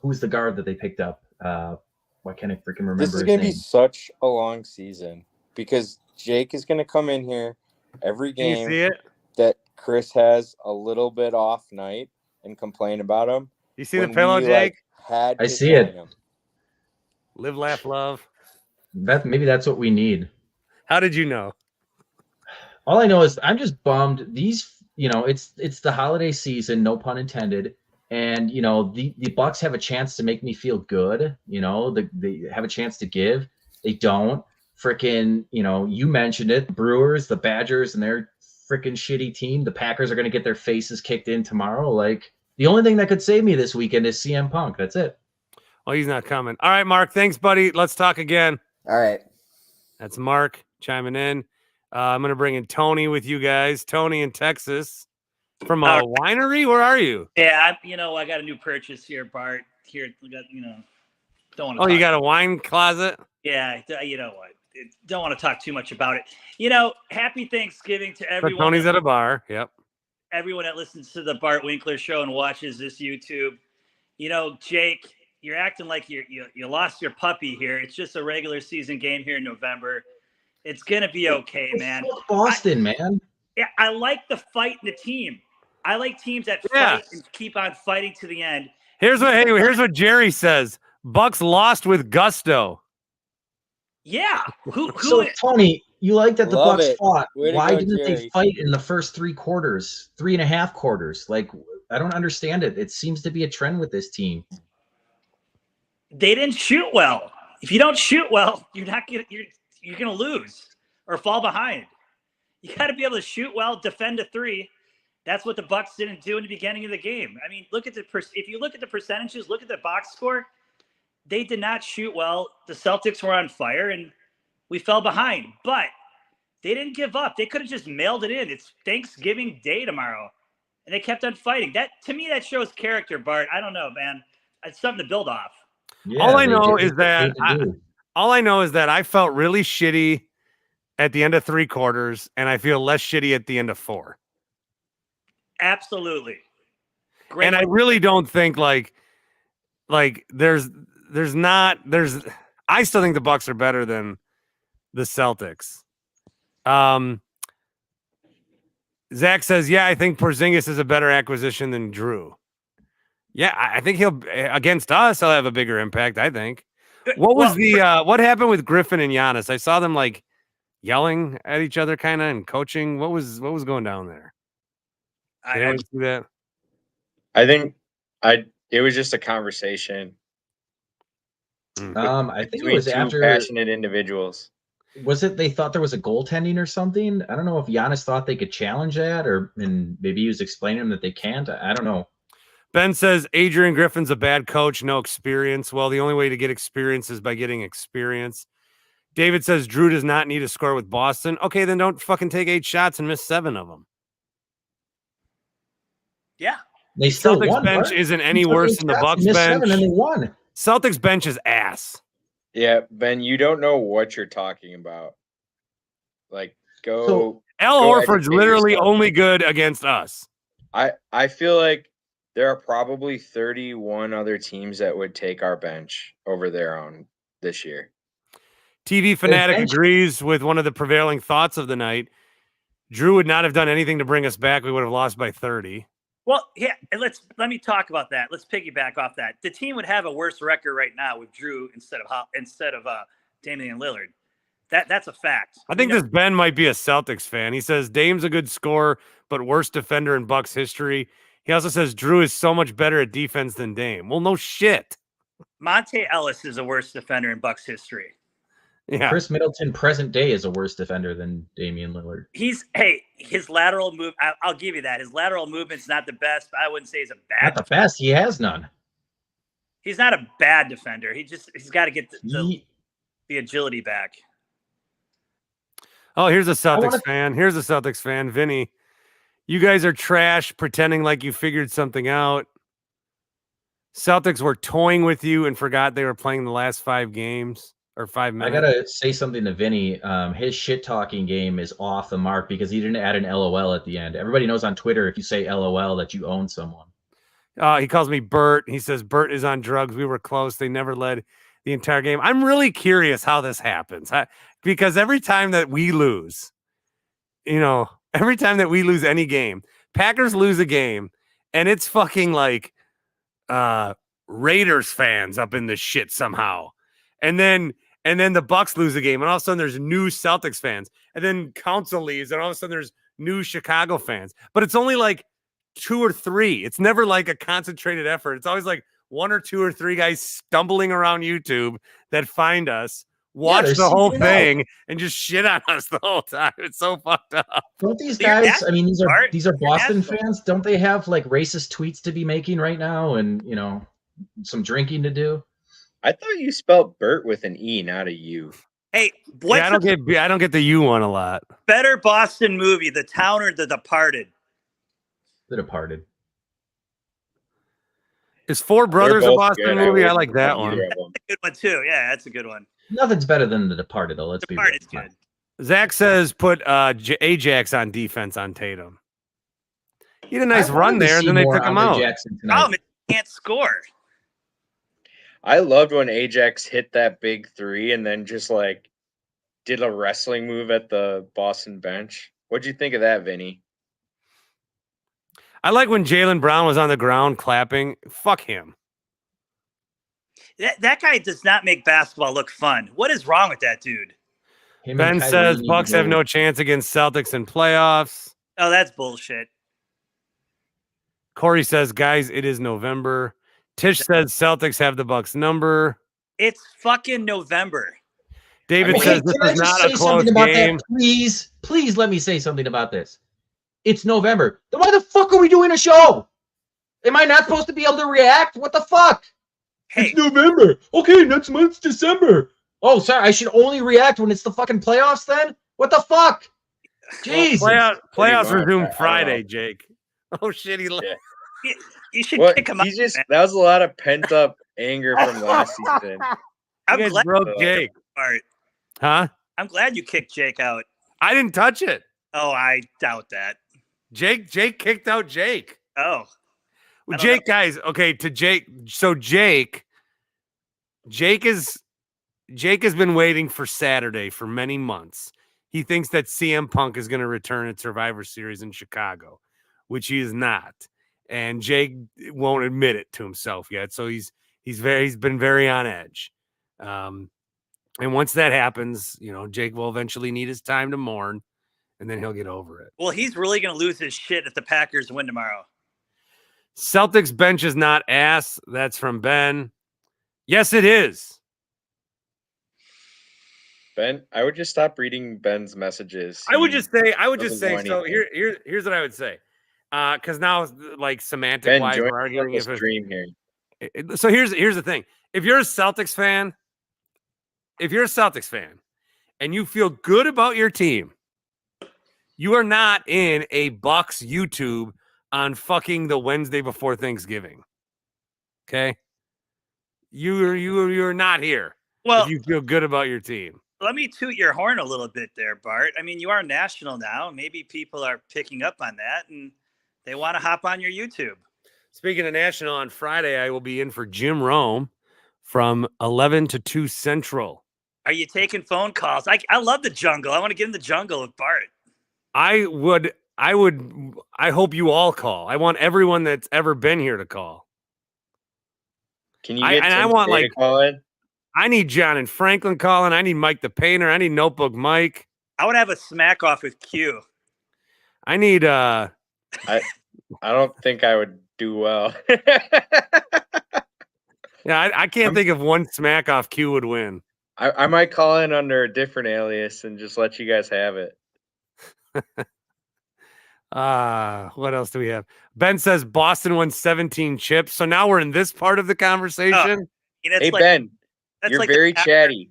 who's the guard that they picked up? Why can't I freaking remember This is his going to name? be such a long season because Jake is going to come in here every Can you see game it? that Chris has a little bit off night and complain about him. You see the when pillow, we, Jake? had I to see sign it. him. Live, laugh, love. Maybe that's what we need. How did you know? All I know is I'm just bummed. These, it's the holiday season, no pun intended. And the Bucks have a chance to make me feel good. They have a chance to give. They don't. Freaking, you mentioned it. The Brewers, the Badgers, and their freaking shitty team. The Packers are going to get their faces kicked in tomorrow. Like, the only thing that could save me this weekend is CM Punk. That's it. Oh, he's not coming. All right, Mark. Thanks, buddy. Let's talk again. All right. That's Mark chiming in. I'm going to bring in Tony with you guys. Tony in Texas from a winery. Where are you? Yeah, I got a new purchase here, Bart. Here, don't want to. Oh, you got a wine closet? Yeah, you know what? Don't want to talk too much about it. Happy Thanksgiving to So everyone. Tony's at a bar. Yep. Everyone that listens to the Bart Winkler Show and watches this YouTube. Jake, you're acting like you lost your puppy here. It's just a regular season game here in November. It's gonna be okay, man. Boston, man. Yeah, I like the fight in the team. I like teams that fight and keep on fighting to the end. Here's what Jerry says. Bucks lost with gusto. Yeah. So Tony, you like that the Love Bucks it. fought. Way to Why go, didn't they Jerry. fight in the first 3.5 quarters? Like, I don't understand it. It seems to be a trend with this team. They didn't shoot well. If you don't shoot well, you're gonna lose or fall behind. You got to be able to shoot well, defend a three. That's what the Bucks didn't do in the beginning of the game. I mean, if you look at the percentages, look at the box score. They did not shoot well. The Celtics were on fire, and we fell behind. But they didn't give up. They could have just mailed it in. It's Thanksgiving Day tomorrow, and they kept on fighting. That, to me, that shows character, Bart. I don't know, man. It's something to build off. Yeah, all I they know did is what they that had to do. all I know is that I felt really shitty at the end of 3 quarters, and I feel less shitty at the end of 4. Absolutely. Great. And I really don't think like there's I still think the Bucks are better than the Celtics. Zach says, yeah, I think Porzingis is a better acquisition than Jrue. Yeah, I think he'll against us. He'll have a bigger impact. I think. What was what happened with Griffin and Giannis? I saw them like yelling at each other, kind of, and coaching. What was going down there? Did anyone see that? I think it was just a conversation. I think it between was two after. passionate individuals. Was it they thought there was a goaltending or something? I don't know if Giannis thought they could challenge that, and maybe he was explaining to them that they can't. I don't know. Ben says Adrian Griffin's a bad coach, no experience. Well, the only way to get experience is by getting experience. David says Jrue does not need to score with Boston. Okay, then don't fucking take 8 shots and miss 7 of them. Yeah. They still Celtics won. bench right? isn't any They took worse 8 than the shots, Bucks missed bench. 7, and they won. Celtics bench is ass. Yeah, Ben, you don't know what you're talking about. Like, go. So, Al Go Horford's educate literally yourself. only good against us. I feel like there are probably 31 other teams that would take our bench over their own this year. TV Fanatic bench- agrees with one of the prevailing thoughts of the night. Jrue would not have done anything to bring us back. We would have lost by 30. Well, yeah, and let me talk about that. Let's piggyback off that. The team would have a worse record right now with Jrue instead of Damian Lillard. That's a fact. I think this Ben might be a Celtics fan. He says Dame's a good scorer, but worst defender in Bucks history. He also says Jrue is so much better at defense than Dame. Well, no shit. Monte Ellis is the worst defender in Bucks history. Yeah. Chris Middleton, present day, is a worse defender than Damian Lillard. His lateral move. I'll give you that. His lateral movement's not the best. But I wouldn't say he's a bad. Not the best. He has none. He's not a bad defender. He's got to get the agility back. Oh, here's a Celtics fan. Here's a Celtics fan. Vinny, you guys are trash pretending like you figured something out. Celtics were toying with you and forgot they were playing the last 5 games. or 5 I minutes. gotta say something to Vinny. His shit talking game is off the mark because he didn't add an LOL at the end. Everybody knows on Twitter if you say LOL that you own someone. He calls me Bert. He says Bert is on drugs. We were close. They never led the entire game. I'm really curious how this happens because every time that we lose, every time that we lose any game, Packers lose a game, and it's fucking like Raiders fans up in the shit somehow. And then the Bucks lose a game, and all of a sudden there's new Celtics fans. And then Council leaves, and all of a sudden there's new Chicago fans. But it's only like 2 or 3. It's never like a concentrated effort. It's always like 1 or 2 or 3 guys stumbling around YouTube that find us, watch the whole thing, and just shit on us the whole time. It's so fucked up. Don't these guys? I mean, these are Boston fans. Don't they have like racist tweets to be making right now, and some drinking to do? I thought you spelled Bert with an E, not a U. Hey, I don't get the U one a lot. Better Boston movie, The Town or The Departed? The Departed. Is Four Brothers a Boston movie? I like that one. That's a good one too. Yeah, that's a good one. Nothing's better than The Departed, though. Let's be real. Departed's good. Zach says put Ajax on defense on Tatum. He had a nice run there, and then they took him out. Problem is he can't score. I loved when Ajax hit that big 3 and then just like did a wrestling move at the Boston bench. What'd you think of that, Vinny? I like when Jaylen Brown was on the ground clapping. Fuck him. That guy does not make basketball look fun. What is wrong with that dude? Ben says Bucks have no chance against Celtics in playoffs. Oh, that's bullshit. Corey says, guys, it is November. Tish says Celtics have the Bucks number. It's fucking November. David says this is not a close game. Please let me say something about this. It's November. Then why the fuck are we doing a show? Am I not supposed to be able to react? What the fuck? Hey. It's November. Okay, next month's December. Oh, sorry. I should only react when it's the fucking playoffs then? What the fuck? Jesus. Well, playoffs resume Friday, Jake. Oh, shit. You should kick him out. That was a lot of pent up anger from last season. I'm glad broke Jake. Art. Huh? I'm glad you kicked Jake out. I didn't touch it. Oh, I doubt that. Jake kicked out Jake. Oh. Well, Jake, guys, okay, to Jake. So Jake has been waiting for Saturday for many months. He thinks that CM Punk is going to return at Survivor Series in Chicago, which he is not. And Jake won't admit it to himself yet. So he's been very on edge. And once that happens, Jake will eventually need his time to mourn, and then he'll get over it. Well, he's really going to lose his shit if the Packers win tomorrow. Celtics bench is not ass. That's from Ben. Yes, it is. Ben, I would just stop reading Ben's messages. I would just say. So here's what I would say. Because now, like semantic wise, we're arguing if it's dream here. So here's the thing: if you're a Celtics fan, and you feel good about your team, you are not in a Bucks YouTube on fucking the Wednesday before Thanksgiving. Okay, you're not here. Well, if you feel good about your team. Let me toot your horn a little bit there, Bart. I mean, you are national now. Maybe people are picking up on that, and they want to hop on your YouTube. Speaking of national, on Friday, I will be in for Jim Rome from 11 to 2 Central. Are you taking phone calls? I love the jungle. I want to get in the jungle with Bart. I hope you all call. I want everyone that's ever been here to call. Can you get I want like call in? I need John and Franklin calling. I need Mike the Painter. I need Notebook Mike. I would have a smack off with Q. I need I don't think I would do well. Yeah, I can't think of one smack off Q would win. I might call in under a different alias and just let you guys have it. What else do we have? Ben says Boston won 17 chips. So now we're in this part of the conversation. Hey, Ben, you're very chatty.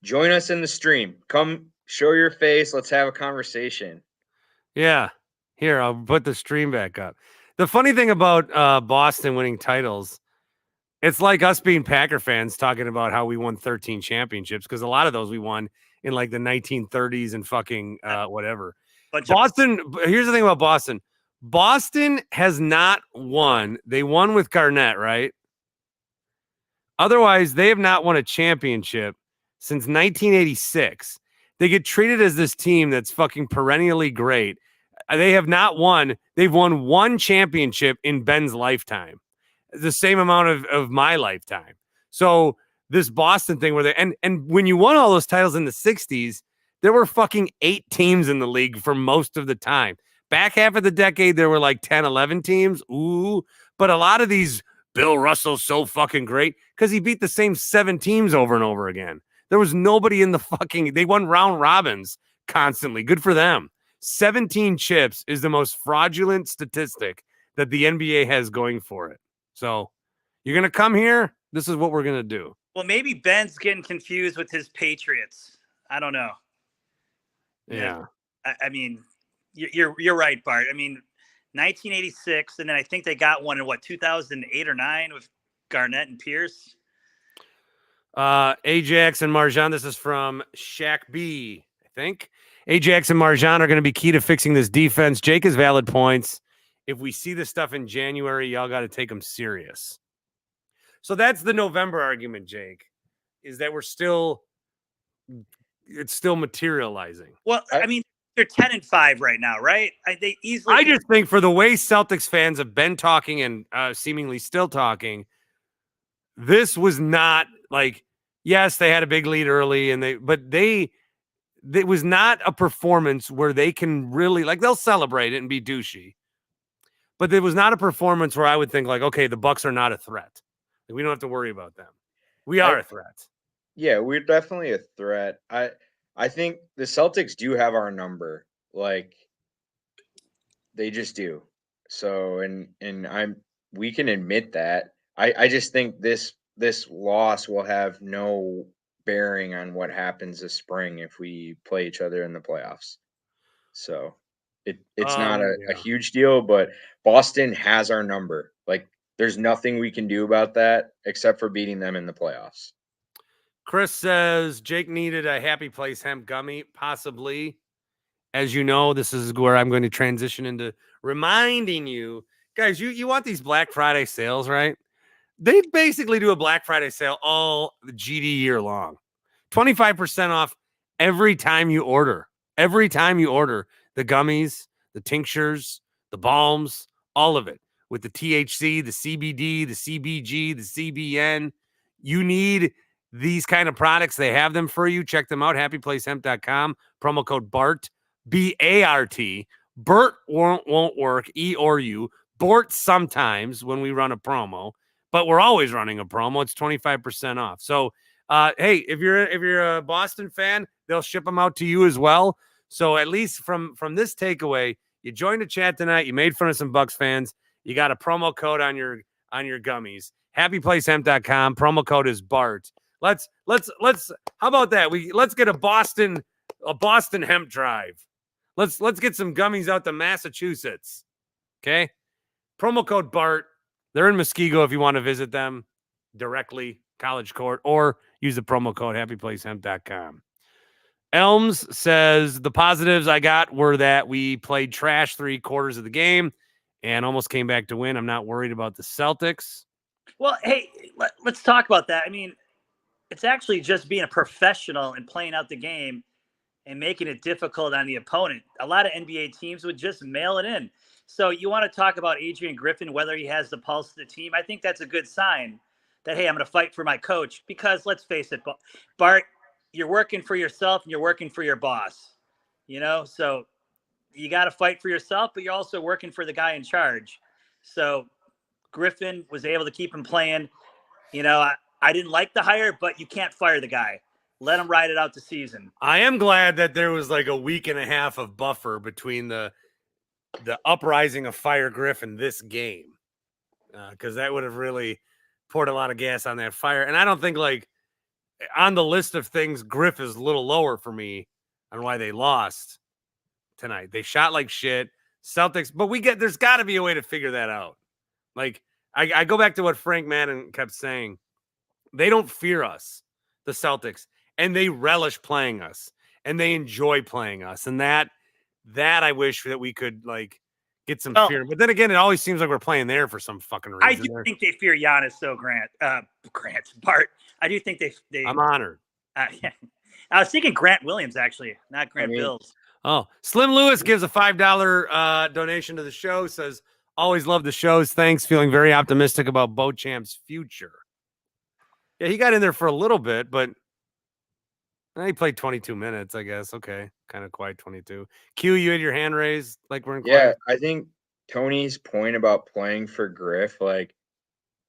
Join us in the stream. Come show your face. Let's have a conversation. Yeah. Here, I'll put the stream back up. The funny thing about Boston winning titles, It's like us being Packer fans talking about how we won 13 championships, because a lot of those we won in like the 1930s and fucking whatever. Boston, here's the thing about Boston. Boston has not won. They won with Garnett, right? Otherwise, they have not won a championship since 1986. They get treated as this team that's fucking perennially great. They have not won. They've won one championship in Ben's lifetime, the same amount of my lifetime. So this Boston thing where they and when you won all those titles in the 60s, there were fucking 8 teams in the league for most of the time. Back half of the decade, there were like 10, 11 teams. Ooh, but a lot of these, Bill Russell's so fucking great because he beat the same 7 teams over and over again. There was nobody in the fucking, they won round robins constantly. Good for them. 17 chips is the most fraudulent statistic that the NBA has going for it. So you're going to come here. This is what we're going to do. Well, maybe Ben's getting confused with his Patriots. I don't know. Yeah. I mean, you're right, Bart. I mean, 1986, and then I think they got one in 2008 or 9 with Garnett and Pierce. Ajax and Marjan. This is from Shaq B, I think. Ajax and Marjan are going to be key to fixing this defense. Jake has valid points. If we see this stuff in January, y'all got to take them serious. So that's the November argument, Jake, is that it's still materializing. Well, I mean, they're 10-5 right now, right? They easily. I just think for the way Celtics fans have been talking and seemingly still talking, this was not like, yes, they had a big lead early, it was not a performance where they can really, like, they'll celebrate it and be douchey. But it was not a performance where I would think, like, okay, the Bucks are not a threat. We don't have to worry about them. We are a threat. Yeah, we're definitely a threat. I think the Celtics do have our number. Like, they just do. So, we can admit that. I just think this loss will have no bearing on what happens this spring if we play each other in the playoffs. So it's not a huge deal, but Boston has our number. Like, there's nothing we can do about that except for beating them in the playoffs. Chris says Jake needed a Happy Place hemp gummy, possibly. As you know, this is where I'm going to transition into reminding you guys, you want these Black Friday sales, right? They basically do a Black Friday sale all the GD year long. 25% off every time you order. Every time you order the gummies, the tinctures, the balms, all of it. With the THC, the CBD, the CBG, the CBN. You need these kind of products. They have them for you. Check them out. HappyPlaceHemp.com. Promo code BART, B-A-R-T. Bert won't work, E or U. Bort sometimes when we run a promo, but we're always running a promo. It's 25% off. So, hey, if you're a Boston fan, they'll ship them out to you as well. So at least from this takeaway, you joined the chat tonight. You made fun of some Bucks fans. You got a promo code on your gummies. HappyPlaceHemp.com. Promo code is BART. Let's how about that? Let's get a Boston hemp drive. Let's get some gummies out to Massachusetts. Okay? Promo code BART. They're in Muskego if you want to visit them directly, College Court, or use the promo code HappyPlaceHemp.com. Elms says the positives I got were that we played trash 3/4 of the game and almost came back to win. I'm not worried about the Celtics. Well, hey, let's talk about that. I mean, it's actually just being a professional and playing out the game and making it difficult on the opponent. A lot of NBA teams would just mail it in. So you want to talk about Adrian Griffin, whether he has the pulse of the team. I think that's a good sign that, hey, I'm going to fight for my coach, because let's face it, Bart, you're working for yourself and you're working for your boss, so you got to fight for yourself, but you're also working for the guy in charge. So Griffin was able to keep him playing. I didn't like the hire, but you can't fire the guy. Let him ride it out the season. I am glad that there was like a week and a half of buffer between the uprising of Fire Griffin this game, because that would have really poured a lot of gas on that fire. And I don't think, like, on the list of things, Griff is a little lower for me on why they lost tonight. They shot like shit. Celtics, but there's got to be a way to figure that out. Like, I go back to what Frank Madden kept saying. They don't fear us, the Celtics, and they relish playing us, and they enjoy playing us. And that I wish that we could like get some fear. But then again, it always seems like we're playing there for some fucking reason. I do think they fear Giannis, though, Bart. I do think they I'm honored. Yeah. I was thinking Grant Williams, actually, not Grant Bills. Oh, Slim Lewis gives a $5 donation to the show, says, always love the shows. Thanks. Feeling very optimistic about Beauchamp's future. Yeah, he got in there for a little bit, but he played 22 minutes, I guess. Okay. Kind of quiet 22. Q, you had your hand raised like we're in Yeah, quiet. I think Tony's point about playing for Griff, like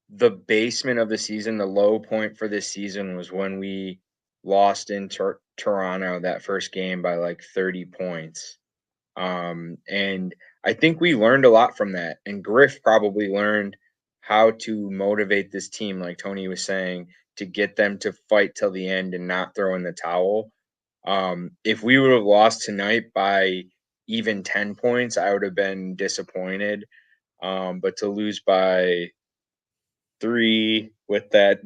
the basement of the season, the low point for this season was when we lost in Toronto that first game by like 30 points. And I think we learned a lot from that. And Griff probably learned how to motivate this team, like Tony was saying, to get them to fight till the end and not throw in the towel. If we would have lost tonight by even 10 points, I would have been disappointed. But to lose by 3 with that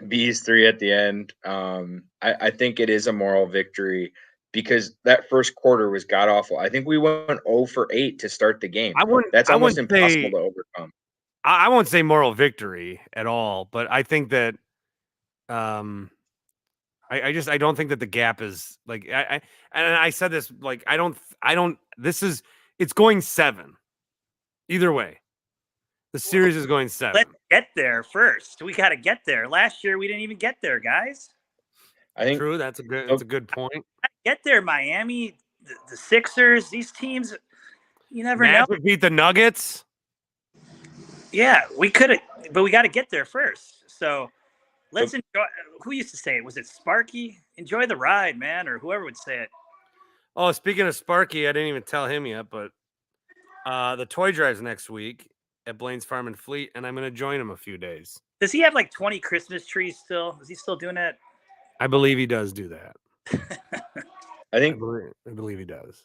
B's 3 at the end, I think it is a moral victory because that first quarter was god awful. I think we went 0 for 8 to start the game. That's almost impossible to overcome. I won't say moral victory at all, but I think that I don't think that the gap is like I said this like I don't it's going 7 either way. The series is going 7. Let's get there first. We got to get there. Last year we didn't even get there, guys. I think true. That's a good point. Get there, Miami, the Sixers, these teams. You never know. Would beat the Nuggets. Yeah, we could have, but we got to get there first. So let's enjoy. Who used to say it? Was it Sparky? Enjoy the ride, man, or whoever would say it. Oh, speaking of Sparky, I didn't even tell him yet, but the toy drive's next week at Blaine's Farm and Fleet, and I'm going to join him a few days. Does he have like 20 Christmas trees still? Is he still doing that? I believe he does do that. I believe he does.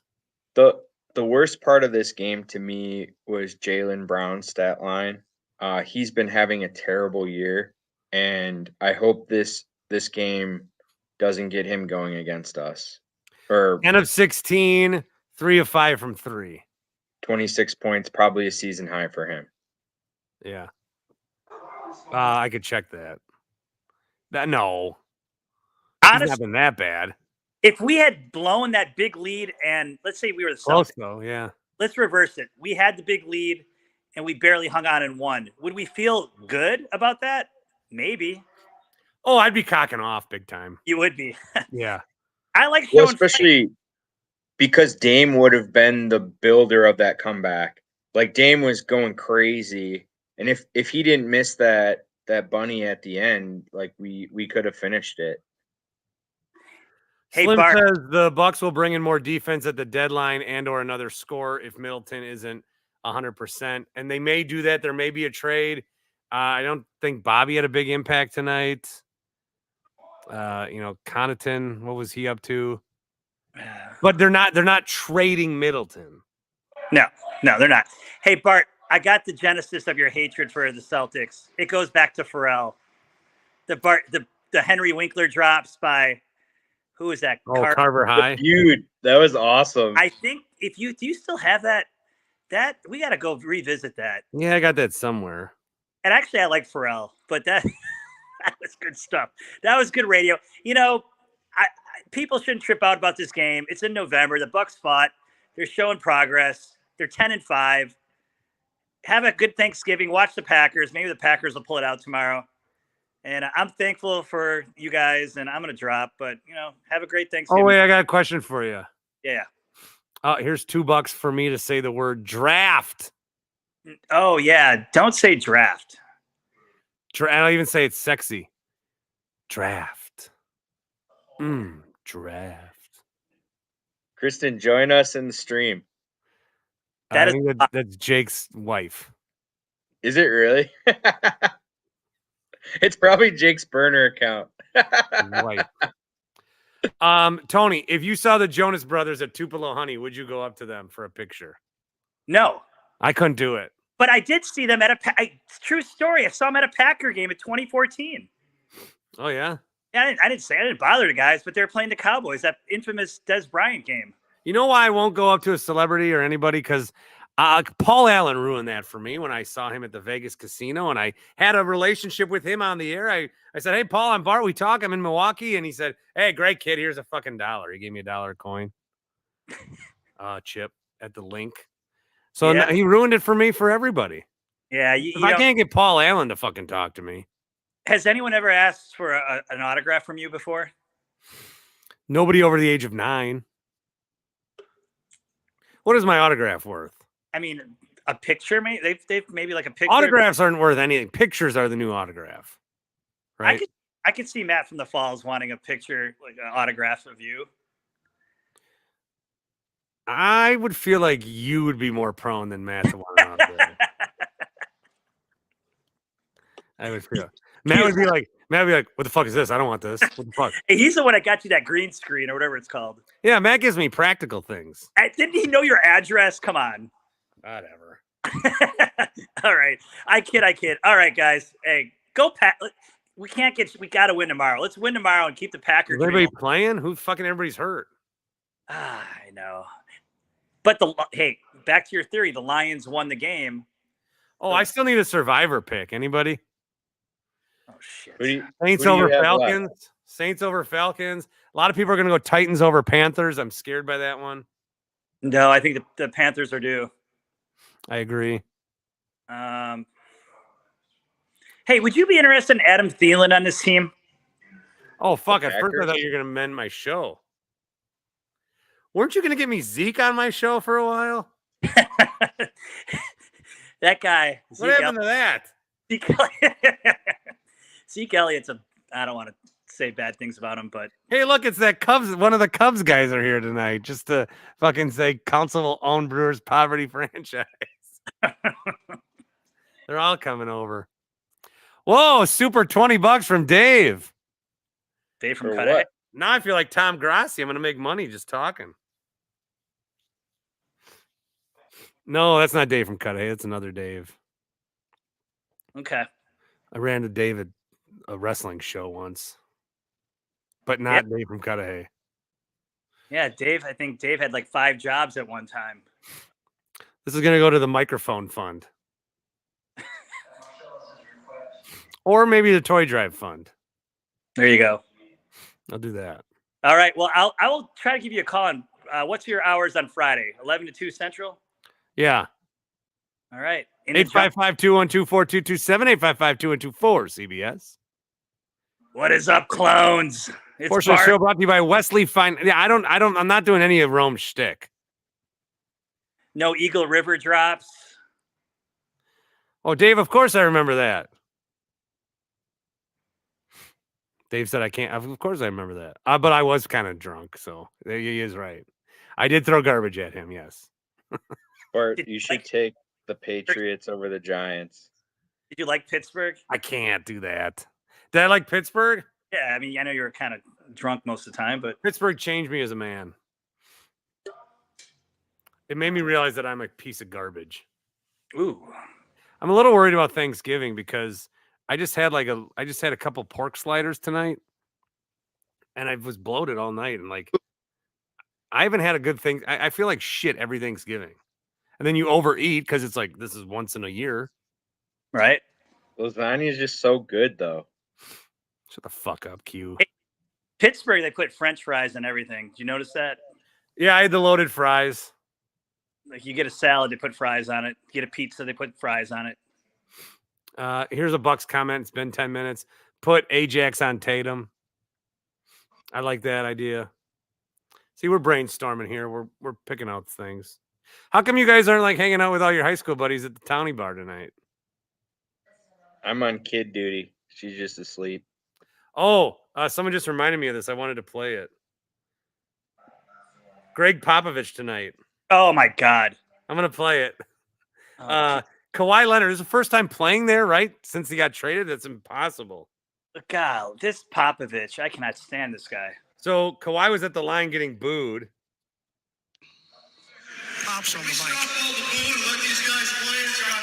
The worst part of this game to me was Jaylen Brown's stat line. He's been having a terrible year, and I hope this game doesn't get him going against us. Or 10 of 16, 3 of 5 from 3. 26 points, probably a season high for him. Yeah. I could check that. No. Honestly, it's not been that bad. If we had blown that big lead, and let's say we were the Celtics, close though, yeah. Let's reverse it. We had the big lead, and we barely hung on and won. Would we feel good about that? Maybe. Oh, I'd be cocking off big time. You would be. Yeah. I like showing especially because Dame would have been the builder of that comeback. Like Dame was going crazy, and if he didn't miss that bunny at the end, like we could have finished it. Hey, Slim Bart says the Bucks will bring in more defense at the deadline and/or another score if Middleton isn't 100%, and they may do that. There may be a trade. I don't think Bobby had a big impact tonight. Connaughton, what was he up to? But they're not trading Middleton. No, they're not. Hey, Bart, I got the genesis of your hatred for the Celtics. It goes back to Pharrell. The Henry Winkler drops by. Who is that? Carver High. Dude, that was awesome. I think do you still have that we got to go revisit that. Yeah, I got that somewhere. And actually, I like Pharrell, but that was good stuff. That was good radio. People shouldn't trip out about this game. It's in November. The Bucks fought. They're showing progress. They're 10-5. Have a good Thanksgiving. Watch the Packers. Maybe the Packers will pull it out tomorrow. And I'm thankful for you guys, and I'm going to drop, but, have a great Thanksgiving. Oh, wait, I got a question for you. Yeah. Here's $2 for me to say the word draft. Oh, yeah. Don't say draft. I don't even say it's sexy. Draft. Draft. Kristen, join us in the stream. I think that's Jake's wife. Is it really? It's probably Jake's burner account. Right. Tony, if you saw the Jonas Brothers at Tupelo Honey, would you go up to them for a picture? No. I couldn't do it. But I did see them at true story. I saw them at a Packer game in 2014. Oh yeah. Yeah, I didn't bother the guys, but they were playing the Cowboys, that infamous Des Bryant game. You know why I won't go up to a celebrity or anybody? Because Paul Allen ruined that for me when I saw him at the Vegas casino, and I had a relationship with him on the air. I said, "Hey, Paul, I'm Bart. We talk. I'm in Milwaukee," and he said, "Hey, great kid. Here's a fucking $1." He gave me $1 coin. Chip at the link. So Yeah. he ruined it for me for everybody. Yeah, If I can't get Paul Allen to fucking talk to me. Has anyone ever asked for an autograph from you before? Nobody over the age of 9. What is my autograph worth? I mean, a picture, maybe they've maybe like a picture. Autographs aren't worth anything. Pictures are the new autograph, right? I could see Matt from the Falls wanting a picture, like an autograph of you. I would feel like you would be more prone than Matt to want an autograph. I would feel. Matt would be like, "What the fuck is this? I don't want this. What the fuck?" Hey, he's the one that got you that green screen or whatever it's called. Yeah, Matt gives me practical things. Didn't he know your address? Come on. Whatever. All right. I kid. All right, guys. Hey, go Pack. We got to win tomorrow. Let's win tomorrow and keep the Packers. Is everybody playing? Who fucking everybody's hurt? I know. But hey, back to your theory. The Lions won the game. Oh, I still need a survivor pick. Anybody? Oh shit. Saints over Falcons. Saints over Falcons. A lot of people are going to go Titans over Panthers. I'm scared by that one. No, I think the Panthers are due. I agree. Hey, would you be interested in Adam Thielen on this team? Oh, fuck. At first I thought you were going to mend my show. Weren't you going to get me Zeke on my show for a while? That guy. What happened to that? Zeke Elliott's I don't want to say bad things about him, but hey, look, it's that Cubs. One of the Cubs guys are here tonight just to fucking say Council will own Brewers poverty franchise. They're all coming over. Whoa, super $20 from Dave. Dave from Cudahy. Now I feel like Tom Grassi. I'm going to make money just talking. No, that's not Dave from Cudahy. It's another Dave. Okay. I ran to David a wrestling show once, but not Dave from Cudahy. Yeah, Dave. I think Dave had like 5 jobs at one time. This is going to go to the microphone fund. Or maybe the toy drive fund. There you go. I'll do that. All right. Well, I will try to give you a call on what's your hours on Friday? 11 to 2 Central? Yeah. All right. 855-212-4227, 855-212-4 CBS. What is up, clones? It's Portion of the show brought to you by Wesley Fine. Yeah, I'm not doing any of Rome's shtick. No Eagle River drops. Oh, Dave, of course I remember that. Dave said I can't. Of course I remember that. But I was kind of drunk, so he is right. I did throw garbage at him, yes. Bart, you should take the Patriots over the Giants. Did you like Pittsburgh? I can't do that. Did I like Pittsburgh? Yeah, I mean, I know you were kind of drunk most of the time, but Pittsburgh changed me as a man. It made me realize that I'm a piece of garbage. Ooh. I'm a little worried about Thanksgiving because I just had a couple pork sliders tonight, and I was bloated all night, and like I haven't had a good thing. I feel like shit every Thanksgiving, and then you overeat because it's like this is once in a year, right? Lasagna is just so good, though. Shut the fuck up, Q. Hey, Pittsburgh, they put French fries and everything. Did you notice that? Yeah, I had the loaded fries. Like you get a salad, they put fries on it. You get a pizza, they put fries on it. Here's a Bucks comment. It's been 10 minutes. Put Ajax on Tatum. I like that idea. See, we're brainstorming here. We're picking out things. How come you guys aren't like hanging out with all your high school buddies at the Townie Bar tonight? I'm on kid duty. She's just asleep. Oh, someone just reminded me of this. I wanted to play it. Greg Popovich tonight. Oh my God. I'm gonna play it. Oh, Kawhi Leonard is the first time playing there, right? Since he got traded, that's impossible. God, this Popovich, I cannot stand this guy. So Kawhi was at the line getting booed. Pops on the mic. Stop all the booing and let these guys play and try to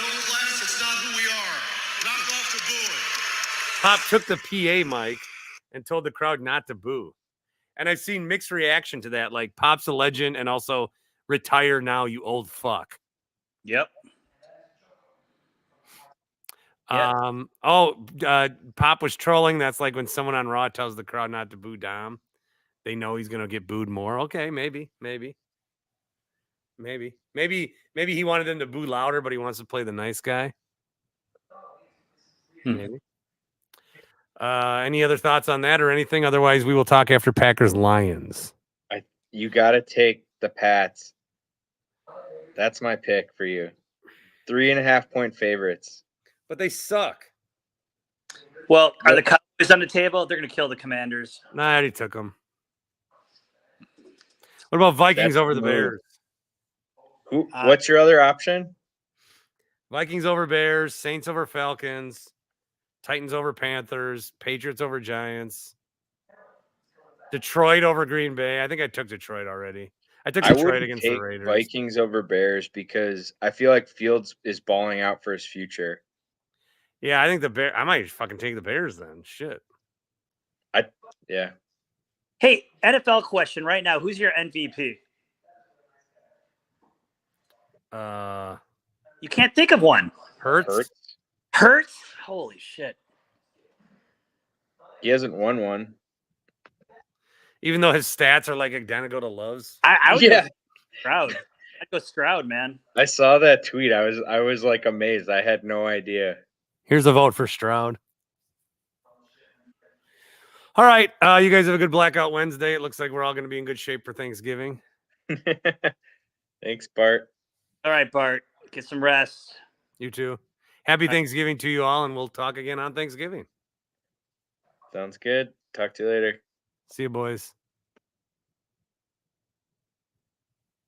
Pop took the PA mic and told the crowd not to boo. And I've seen mixed reaction to that. Like Pop's a legend and also retire now, you old fuck. Yep. Pop was trolling. That's like when someone on Raw tells the crowd not to boo Dom. They know he's gonna get booed more. Okay, maybe he wanted them to boo louder, but he wants to play the nice guy. Maybe. Any other thoughts on that or anything? Otherwise, we will talk after Packers Lions. You got to take the Pats. That's my pick for you. 3.5-point favorites. But they suck. Well, are the Cowboys on the table? They're going to kill the Commanders. Nah, I already took them. What about Vikings over the Bears? What's your other option? Vikings over Bears, Saints over Falcons, Titans over Panthers, Patriots over Giants, Detroit over Green Bay. I think I took Detroit already. I took Detroit against the Raiders. Vikings over Bears because I feel like Fields is balling out for his future. Yeah, I think I might fucking take the Bears then. Shit. Yeah. Hey, NFL question right now. Who's your MVP? You can't think of one. Hurts? Hurts? Holy shit. He hasn't won one. Even though his stats are like identical to Love's. I would go Stroud. I'd go Stroud, man. I saw that tweet. I was like amazed. I had no idea. Here's a vote for Stroud. All right. You guys have a good Blackout Wednesday. It looks like we're all going to be in good shape for Thanksgiving. Thanks, Bart. All right, Bart. Get some rest. You too. Happy Thanksgiving to you all, and we'll talk again on Thanksgiving. Sounds good. Talk to you later. See you, boys.